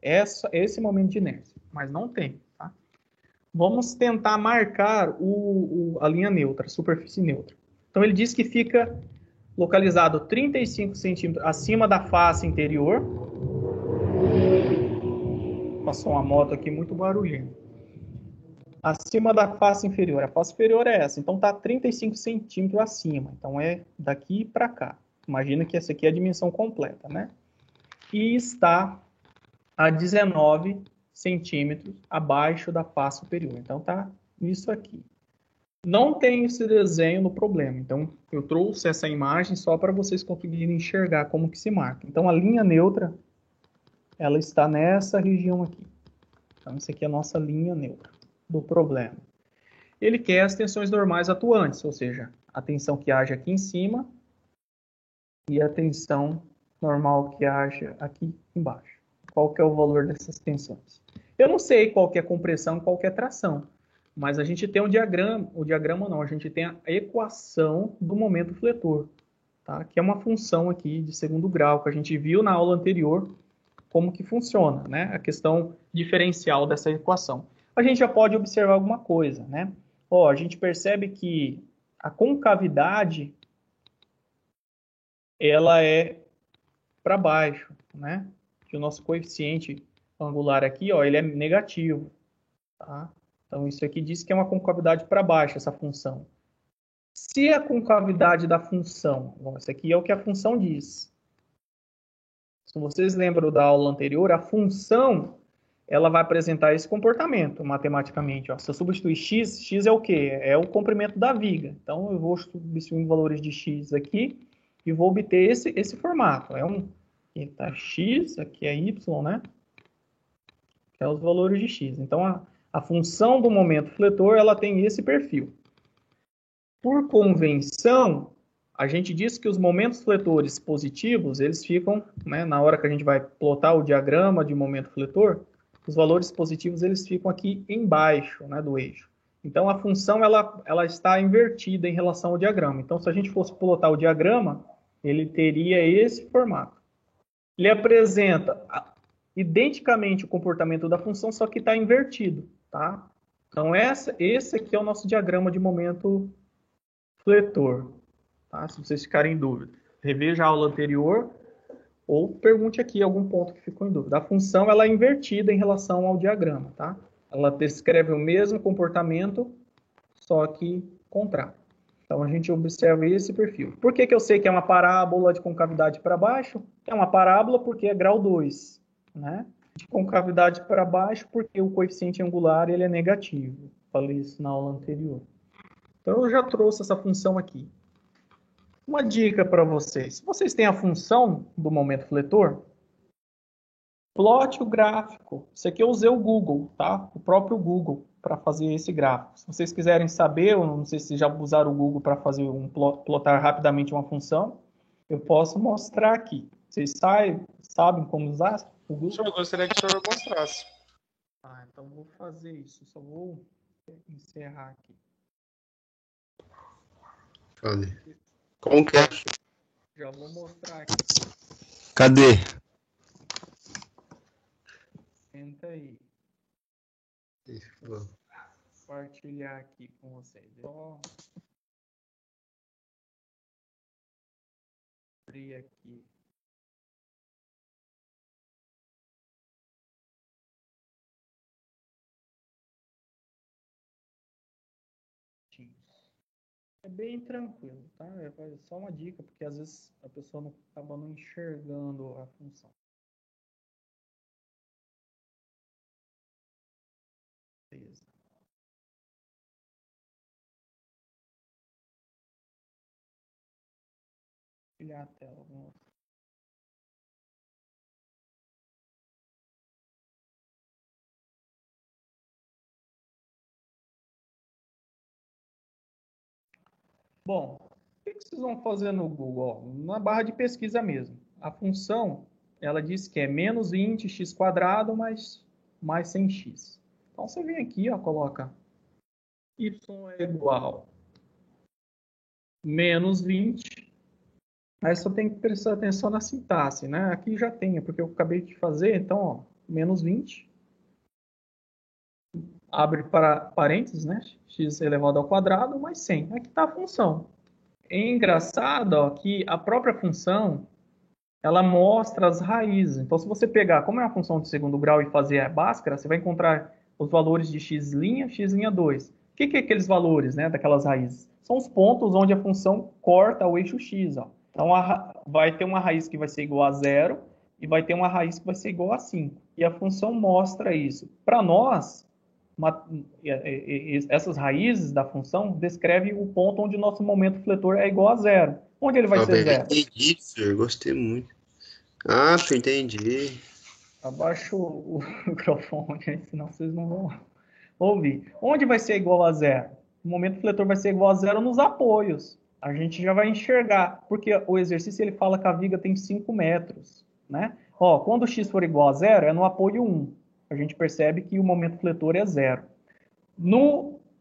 Speaker 1: esse momento de inércia, mas não tem, tá? Vamos tentar marcar a linha neutra, a superfície neutra. Então, ele diz que fica localizado 35 centímetros acima da face interior. Passou uma moto aqui muito barulhenta. Acima da face inferior. A face inferior é essa. Então, está 35 centímetros acima. Então, é daqui para cá. Imagina que essa aqui é a dimensão completa, né? E está a 19 centímetros abaixo da face superior. Então, está isso aqui. Não tem esse desenho no problema. Então, eu trouxe essa imagem só para vocês conseguirem enxergar como que se marca. Então, a linha neutra, ela está nessa região aqui. Então, essa aqui é a nossa linha neutra do problema. ele quer as tensões normais atuantes, ou seja, a tensão que age aqui em cima e a tensão normal que age aqui embaixo. Qual que é o valor dessas tensões? Eu não sei qual que é compressão e qual que é tração, mas a gente tem um diagrama, o diagrama não, a gente tem a equação do momento fletor, tá? Que é uma função aqui de segundo grau, que a gente viu na aula anterior como que funciona, né? A questão diferencial dessa equação. A gente já pode observar alguma coisa, né? Ó, a gente percebe que a concavidade ela é para baixo, né? Que o nosso coeficiente angular aqui, ó, ele é negativo, tá? Então isso aqui diz que é uma concavidade para baixo essa função. Se a concavidade da função, bom, isso aqui é o que a função diz. Se vocês lembram da aula anterior, a função ela vai apresentar esse comportamento matematicamente. Ó. Se eu substituir x, x é o quê? É o comprimento da viga. Então, eu vou substituindo valores de x aqui e vou obter esse formato. Aqui está x, aqui é y, né? Que é os valores de x. Então, a função do momento fletor ela tem esse perfil. Por convenção, a gente diz que os momentos fletores positivos, eles ficam, né, na hora que a gente vai plotar o diagrama de momento fletor, os valores positivos eles ficam aqui embaixo, né, do eixo. Então, a função ela está invertida em relação ao diagrama. Então, se a gente fosse plotar o diagrama, ele teria esse formato. Ele apresenta identicamente o comportamento da função, só que está invertido, tá? Então, esse aqui é o nosso diagrama de momento fletor. Tá? Se vocês ficarem em dúvida, reveja a aula anterior ou pergunte aqui algum ponto que ficou em dúvida. A função ela é invertida em relação ao diagrama, tá? Ela descreve o mesmo comportamento, só que contrário. Então a gente observa esse perfil. Por que eu sei que é uma parábola de concavidade para baixo? É uma parábola porque é grau 2, né? De concavidade para baixo porque o coeficiente angular ele é negativo. Falei isso na aula anterior. Então eu já trouxe essa função aqui. Uma dica para vocês. Se vocês têm a função do momento fletor, plote o gráfico. Isso aqui eu usei o Google, tá? O próprio Google para fazer esse gráfico. Se vocês quiserem saber, eu não sei se já usaram o Google para fazer plotar rapidamente uma função, eu posso mostrar aqui. Vocês sabem como usar o Google?
Speaker 2: Eu gostaria que o senhor mostrasse.
Speaker 1: Então vou fazer isso. Só vou encerrar aqui.
Speaker 3: Cadê? Como que é?
Speaker 1: Já vou mostrar aqui.
Speaker 3: Cadê?
Speaker 1: Senta aí.
Speaker 3: Vou
Speaker 1: Compartilhar aqui com vocês. Só abrir aqui. É bem tranquilo, tá? É só uma dica, porque às vezes a pessoa não acaba não enxergando a função. Beleza. Compartilhar a tela. Bom, o que vocês vão fazer no Google? Ó, na barra de pesquisa mesmo. A função, ela diz que é menos 20x² mais 100x. Então, você vem aqui, ó, coloca y é igual menos 20. Aí só tem que prestar atenção na sintaxe, né? Aqui já tem, porque eu acabei de fazer, então, ó, menos 20. Abre para parênteses, né? X elevado ao quadrado mais 100. Aqui está a função. É engraçado, ó, que a própria função, ela mostra as raízes. Então, se você pegar, como é uma função de segundo grau e fazer a Bhaskara, você vai encontrar os valores de x', x', 2. O que é aqueles valores, né, daquelas raízes? São os pontos onde a função corta o eixo x, ó. Então, vai ter uma raiz que vai ser igual a 0 e vai ter uma raiz que vai ser igual a 5. E a função mostra isso. Para nós, essas raízes da função descrevem o ponto onde o nosso momento fletor é igual a 0. Onde ele vai ser 0?
Speaker 3: Entendi, senhor. Gostei muito. Ah, entendi.
Speaker 1: Abaixa o microfone, senão vocês não vão ouvir. Onde vai ser igual a 0? o momento fletor vai ser igual a zero nos apoios. A gente já vai enxergar, porque o exercício ele fala que a viga tem 5 metros, né? Ó, quando o x for igual a zero, é no apoio 1. A gente percebe que o momento fletor é zero.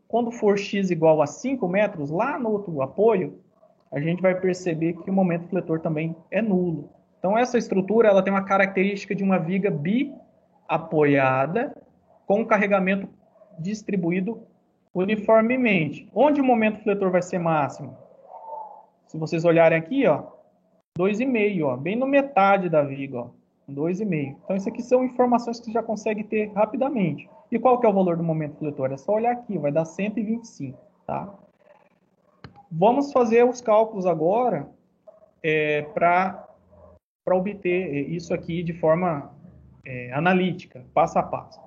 Speaker 1: Quando for x igual a 5 metros, lá no outro apoio, a gente vai perceber que o momento fletor também é nulo. Então, essa estrutura ela tem uma característica de uma viga biapoiada com carregamento distribuído uniformemente. Onde o momento fletor vai ser máximo? Se vocês olharem aqui, ó, 2,5, ó, bem no metade da viga, ó, 2,5. Então, isso aqui são informações que você já consegue ter rapidamente. E qual que é o valor do momento fletor? É só olhar aqui, vai dar 125, tá? Vamos fazer os cálculos agora para obter isso aqui de forma analítica, passo a passo.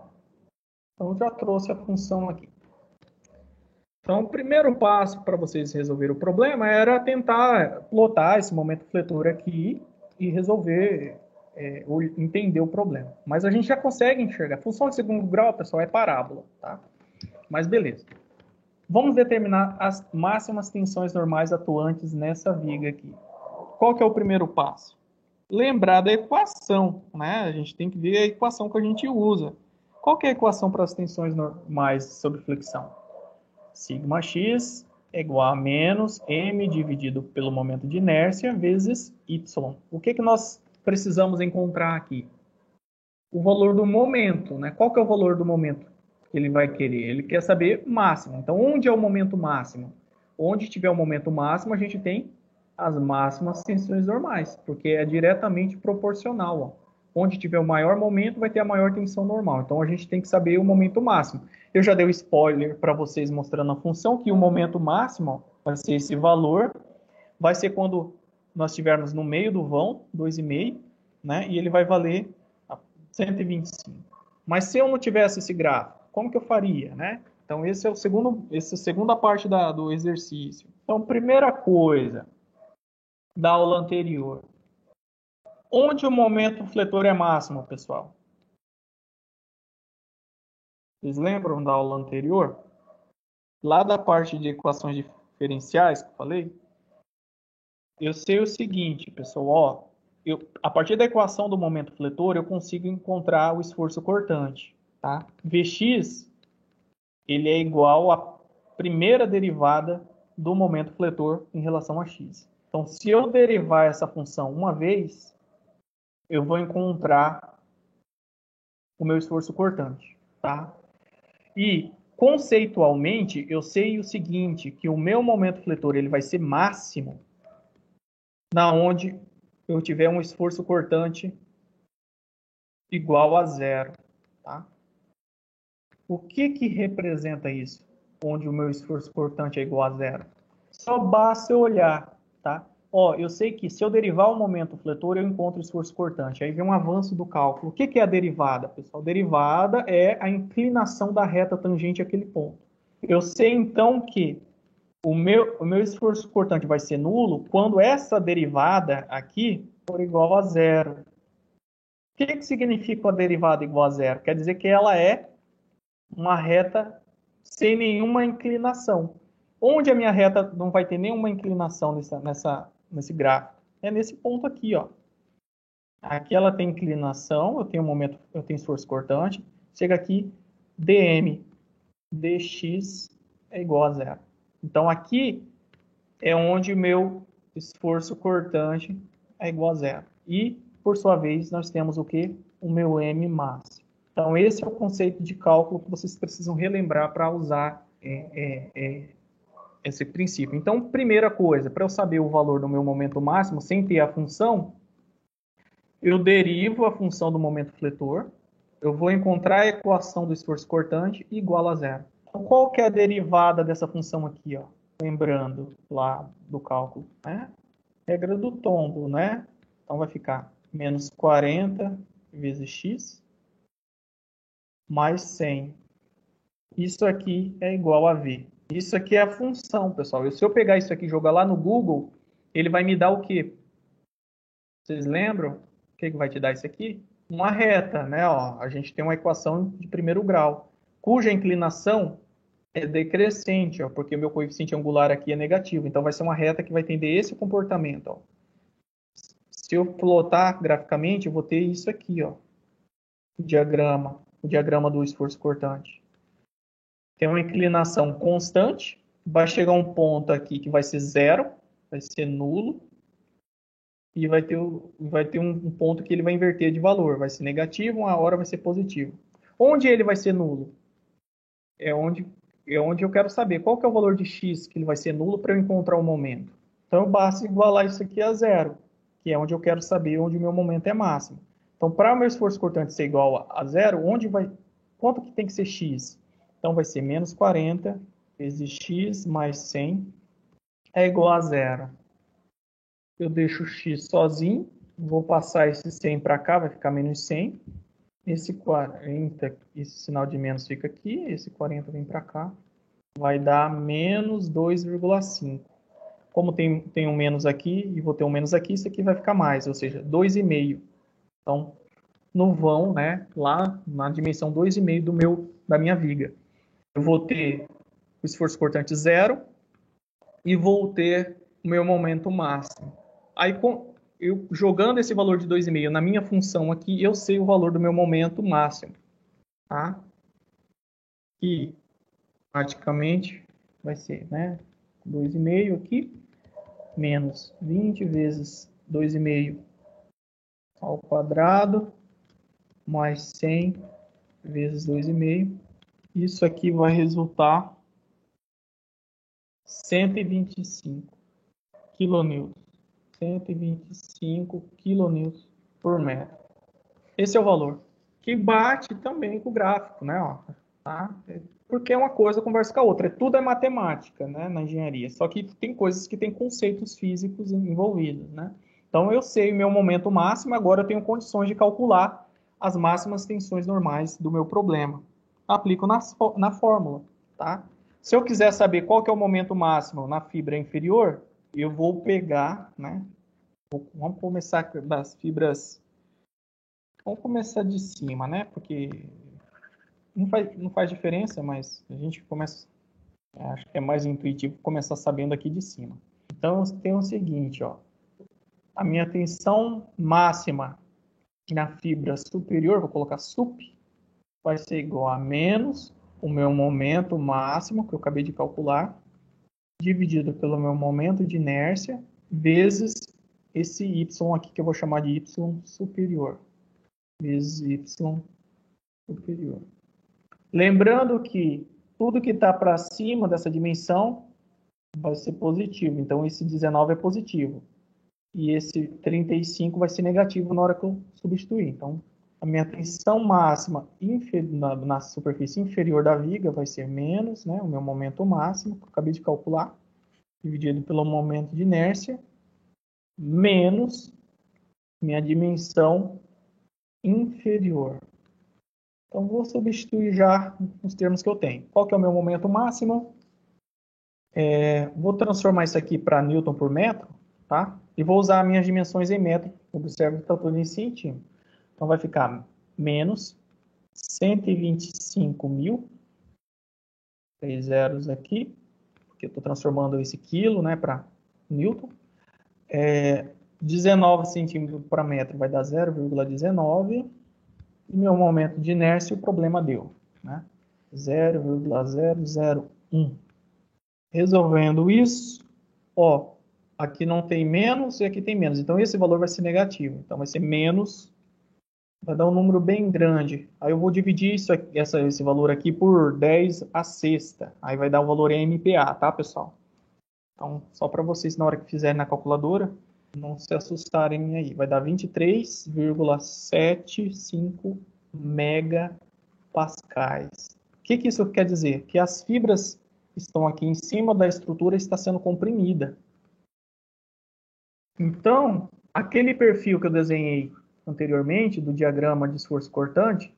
Speaker 1: Então, eu já trouxe a função aqui. Então, o primeiro passo para vocês resolverem o problema era tentar plotar esse momento fletor aqui e resolver, entender o problema. Mas a gente já consegue enxergar. A função de segundo grau, pessoal, é parábola, tá? Mas beleza. Vamos determinar as máximas tensões normais atuantes nessa viga aqui. Qual que é o primeiro passo? Lembrar da equação, né? A gente tem que ver a equação que a gente usa. Qual que é a equação para as tensões normais sob flexão? Sigma x é igual a menos m dividido pelo momento de inércia vezes y. O que nós precisamos encontrar aqui? O valor do momento, né? Qual que é o valor do momento que ele vai querer? Ele quer saber máximo. Então, onde é o momento máximo? Onde tiver o momento máximo, a gente tem as máximas tensões normais, porque é diretamente proporcional. Ó. Onde tiver o maior momento, vai ter a maior tensão normal. Então, a gente tem que saber o momento máximo. Eu já dei o spoiler para vocês mostrando a função, que o momento máximo ó, vai ser esse valor, vai ser quando nós estivermos no meio do vão, 2,5, né? E ele vai valer 125. Mas se eu não tivesse esse gráfico, como que eu faria, né? Então, essa é a segunda parte do exercício. Então, primeira coisa da aula anterior. Onde o momento fletor é máximo, pessoal? Vocês lembram da aula anterior? Lá da parte de equações diferenciais que eu falei, eu sei o seguinte, pessoal, ó, a partir da equação do momento fletor, eu consigo encontrar o esforço cortante, tá? Vx, ele é igual à primeira derivada do momento fletor em relação a x. Então, se eu derivar essa função uma vez, eu vou encontrar o meu esforço cortante, tá? E, conceitualmente, eu sei o seguinte, que o meu momento fletor ele vai ser máximo na onde eu tiver um esforço cortante igual a zero, tá? O que representa isso? Onde o meu esforço cortante é igual a zero? Só basta eu olhar, tá? Ó, eu sei que se eu derivar o momento fletor, eu encontro o esforço cortante. Aí vem um avanço do cálculo. O que é a derivada, pessoal? Derivada é a inclinação da reta tangente àquele ponto. Eu sei, então, que o meu esforço cortante vai ser nulo quando essa derivada aqui for igual a zero. O que significa a derivada igual a zero? Quer dizer que ela é uma reta sem nenhuma inclinação. Onde a minha reta não vai ter nenhuma inclinação nesse gráfico? É nesse ponto aqui, ó. Aqui ela tem inclinação, eu tenho esforço cortante. Chega aqui, dm dx é igual a zero. Então, aqui é onde o meu esforço cortante é igual a zero. E, por sua vez, nós temos o quê? O meu m máximo. Então, esse é o conceito de cálculo que vocês precisam relembrar para usar esse princípio. Então, primeira coisa, para eu saber o valor do meu momento máximo, sem ter a função, eu derivo a função do momento fletor, eu vou encontrar a equação do esforço cortante igual a zero. Então, qual que é a derivada dessa função aqui, ó? Lembrando lá do cálculo, né? Regra do tombo, né? Então, vai ficar menos 40 vezes x mais 100. Isso aqui é igual a v. Isso aqui é a função, pessoal. E se eu pegar isso aqui e jogar lá no Google, ele vai me dar o quê? Vocês lembram? O que vai te dar isso aqui? Uma reta, né? Ó, a gente tem uma equação de primeiro grau, cuja inclinação é decrescente, ó, porque o meu coeficiente angular aqui é negativo. Então, vai ser uma reta que vai tender esse comportamento. Ó. Se eu plotar graficamente, eu vou ter isso aqui, ó, o diagrama do esforço cortante. Tem uma inclinação constante, vai chegar um ponto aqui que vai ser zero, vai ser nulo, e vai ter um ponto que ele vai inverter de valor, vai ser negativo, uma hora vai ser positivo. Onde ele vai ser nulo? É onde eu quero saber qual que é o valor de x que ele vai ser nulo para eu encontrar o momento. Então, basta igualar isso aqui a zero, que é onde eu quero saber onde o meu momento é máximo. Então, para o meu esforço cortante ser igual a zero, quanto que tem que ser x? Então, vai ser menos 40 vezes x mais 100 é igual a zero. Eu deixo o x sozinho, vou passar esse 100 para cá, vai ficar menos 100. Esse 40, esse sinal de menos fica aqui, esse 40 vem para cá, vai dar menos 2,5. Como tem um menos aqui e vou ter um menos aqui, isso aqui vai ficar mais, ou seja, 2,5. Então, no vão, né, lá na dimensão 2,5 da minha viga. Eu vou ter o esforço cortante zero e vou ter o meu momento máximo. Aí, eu jogando esse valor de 2,5 na minha função aqui, eu sei o valor do meu momento máximo. Tá? E, praticamente, vai ser, né, 2,5 aqui, menos 20 vezes 2,5 ao quadrado, mais 100 vezes 2,5. Isso aqui vai resultar 125 kN. 125 kN por metro. Esse é o valor. Que bate também com o gráfico, né? Ó, tá? Porque uma coisa conversa com a outra. Tudo é matemática, né? Na engenharia. Só que tem coisas que têm conceitos físicos envolvidos, né? Então, eu sei o meu momento máximo, agora eu tenho condições de calcular as máximas tensões normais do meu problema. Aplico na fórmula, tá? Se eu quiser saber qual que é o momento máximo na fibra inferior, eu vou pegar, né? Vamos começar das fibras. Vamos começar de cima, né? Porque não faz diferença, mas a gente começa. Acho que é mais intuitivo começar sabendo aqui de cima. Então, tem o seguinte, ó. A minha tensão máxima na fibra superior, vou colocar sup, vai ser igual a menos o meu momento máximo, que eu acabei de calcular, dividido pelo meu momento de inércia, vezes esse y aqui, que eu vou chamar de y superior. Vezes y superior. Lembrando que tudo que está para cima dessa dimensão vai ser positivo. Então, esse 19 é positivo. E esse 35 vai ser negativo na hora que eu substituir. Então, a minha tensão máxima na superfície inferior da viga vai ser menos, né, o meu momento máximo, que eu acabei de calcular, dividido pelo momento de inércia, menos minha dimensão inferior. Então, vou substituir já os termos que eu tenho. Qual que é o meu momento máximo? Vou transformar isso aqui para Newton por metro, tá? E vou usar minhas dimensões em metro. Observe que está tudo em centímetro. Então, vai ficar menos 125 mil, 3 zeros aqui, porque eu estou transformando esse quilo, né, para Newton. 19 centímetros para metro vai dar 0,19. E meu momento de inércia, o problema deu, né? 0,001. Resolvendo isso, ó, aqui não tem menos e aqui tem menos. Então, esse valor vai ser negativo. Então, vai ser menos, vai dar um número bem grande. Aí eu vou dividir esse valor aqui por 10 a sexta. Aí vai dar o valor em MPa, tá, pessoal? Então, só para vocês, na hora que fizerem na calculadora, não se assustarem aí. Vai dar 23,75 megapascais. O que isso quer dizer? Que as fibras que estão aqui em cima da estrutura está sendo comprimida. Então, aquele perfil que eu desenhei anteriormente, do diagrama de esforço cortante,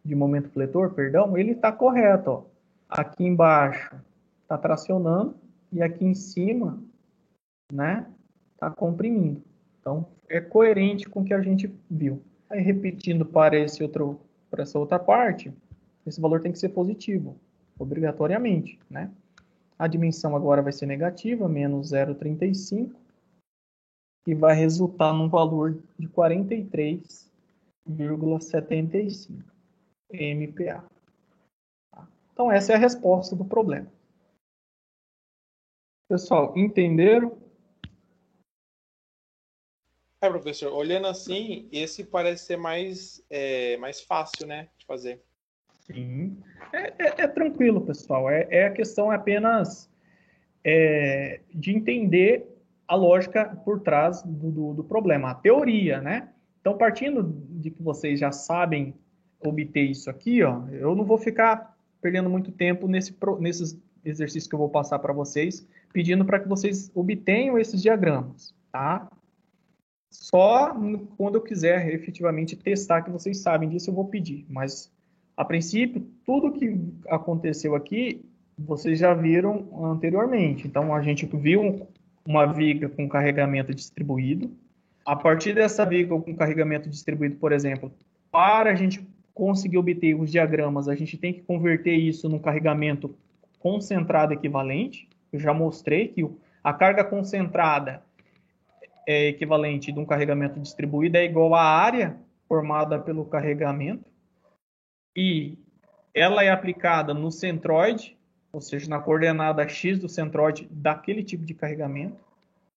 Speaker 1: de momento fletor, perdão, ele está correto. Ó. Aqui embaixo está tracionando e aqui em cima, né, está comprimindo. Então, é coerente com o que a gente viu. Aí, repetindo para essa outra parte, esse valor tem que ser positivo. obrigatoriamente, né? A dimensão agora vai ser negativa, menos 0,35, e vai resultar num valor de 43,75 MPa. Então, essa é a resposta do problema. Pessoal, entenderam?
Speaker 2: Professor, olhando assim, esse parece ser mais fácil, né, de fazer.
Speaker 1: Sim. É tranquilo, pessoal. A questão apenas de entender a lógica por trás do problema, a teoria, né? Então, partindo de que vocês já sabem obter isso aqui, ó, eu não vou ficar perdendo muito tempo nesses exercícios que eu vou passar para vocês, pedindo para que vocês obtenham esses diagramas, tá? Só quando eu quiser efetivamente testar que vocês sabem disso, eu vou pedir. Mas, a princípio, tudo que aconteceu aqui, vocês já viram anteriormente. Então, a gente viu uma viga com carregamento distribuído. A partir dessa viga com carregamento distribuído, por exemplo, para a gente conseguir obter os diagramas, a gente tem que converter isso num carregamento concentrado equivalente. Eu já mostrei que a carga concentrada equivalente de um carregamento distribuído é igual à área formada pelo carregamento, e ela é aplicada no centroide, ou seja, na coordenada x do centroide daquele tipo de carregamento.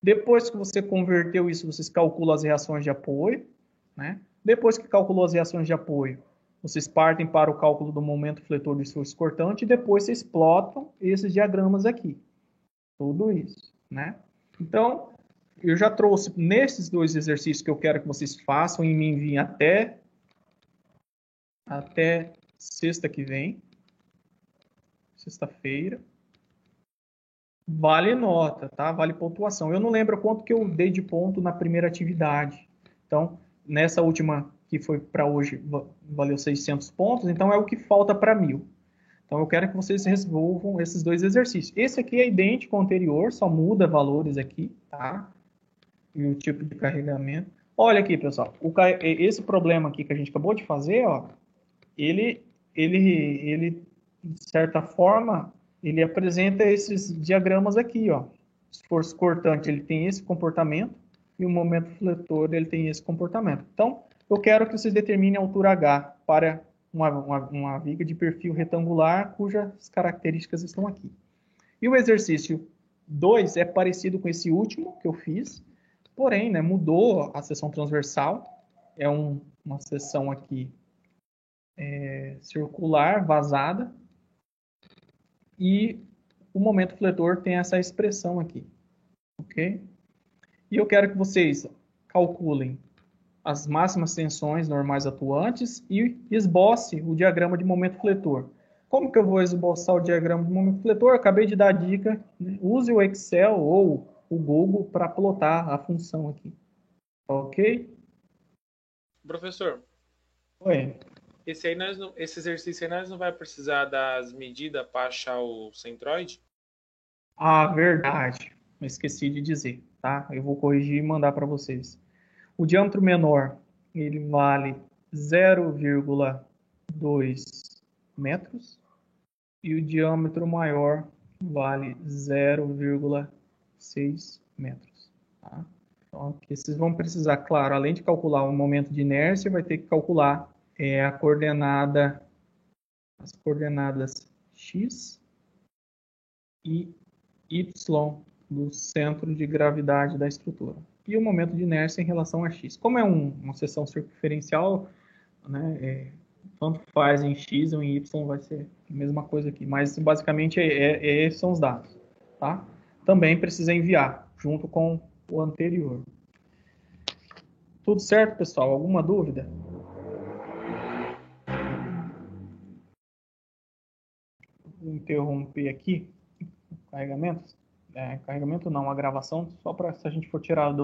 Speaker 1: Depois que você converteu isso, vocês calculam as reações de apoio, né? Depois que calculou as reações de apoio, vocês partem para o cálculo do momento fletor do esforço cortante, e depois vocês plotam esses diagramas aqui. Tudo isso, né? Então, eu já trouxe nesses dois exercícios que eu quero que vocês façam e me enviem até sexta que vem, sexta-feira. Vale nota, tá? Vale pontuação. Eu não lembro quanto que eu dei de ponto na primeira atividade. Então, nessa última que foi para hoje, valeu 600 pontos, então é o que falta para 1.000. Então, eu quero que vocês resolvam esses dois exercícios. Esse aqui é idêntico ao anterior, só muda valores aqui, tá? E o tipo de carregamento. Olha aqui, pessoal, esse problema aqui que a gente acabou de fazer, ó, ele, de certa forma, ele apresenta esses diagramas aqui, ó. O esforço cortante, ele tem esse comportamento, e o momento fletor, ele tem esse comportamento. Então, eu quero que vocês determinem a altura H para uma viga de perfil retangular, cujas características estão aqui. E o exercício 2 é parecido com esse último que eu fiz, porém, né, mudou a seção transversal, é uma seção aqui circular, vazada, e o momento fletor tem essa expressão aqui, ok? E eu quero que vocês calculem as máximas tensões normais atuantes e esboce o diagrama de momento fletor. Como que eu vou esboçar o diagrama de momento fletor? Eu acabei de dar a dica, né? Use o Excel ou o Google para plotar a função aqui. Ok?
Speaker 2: Professor,
Speaker 1: Oi.
Speaker 2: esse exercício aí nós não vai precisar das medidas para achar o centroide?
Speaker 1: Ah, verdade. Eu esqueci de dizer, tá? Eu vou corrigir e mandar para vocês. O diâmetro menor, ele vale 0,2 metros. E o diâmetro maior vale 0,6 metros. Tá? Então, aqui vocês vão precisar, claro, além de calcular o momento de inércia, vai ter que calcular as coordenadas x e y do centro de gravidade da estrutura. E o momento de inércia em relação a x. Como é uma seção circunferencial, né, tanto faz em x ou em y, vai ser a mesma coisa aqui. Mas, basicamente, esses são os dados. Tá? Também precisa enviar, junto com o anterior. Tudo certo, pessoal? Alguma dúvida? Vou interromper aqui o carregamento. Carregamento não, a gravação, só para se a gente for tirar do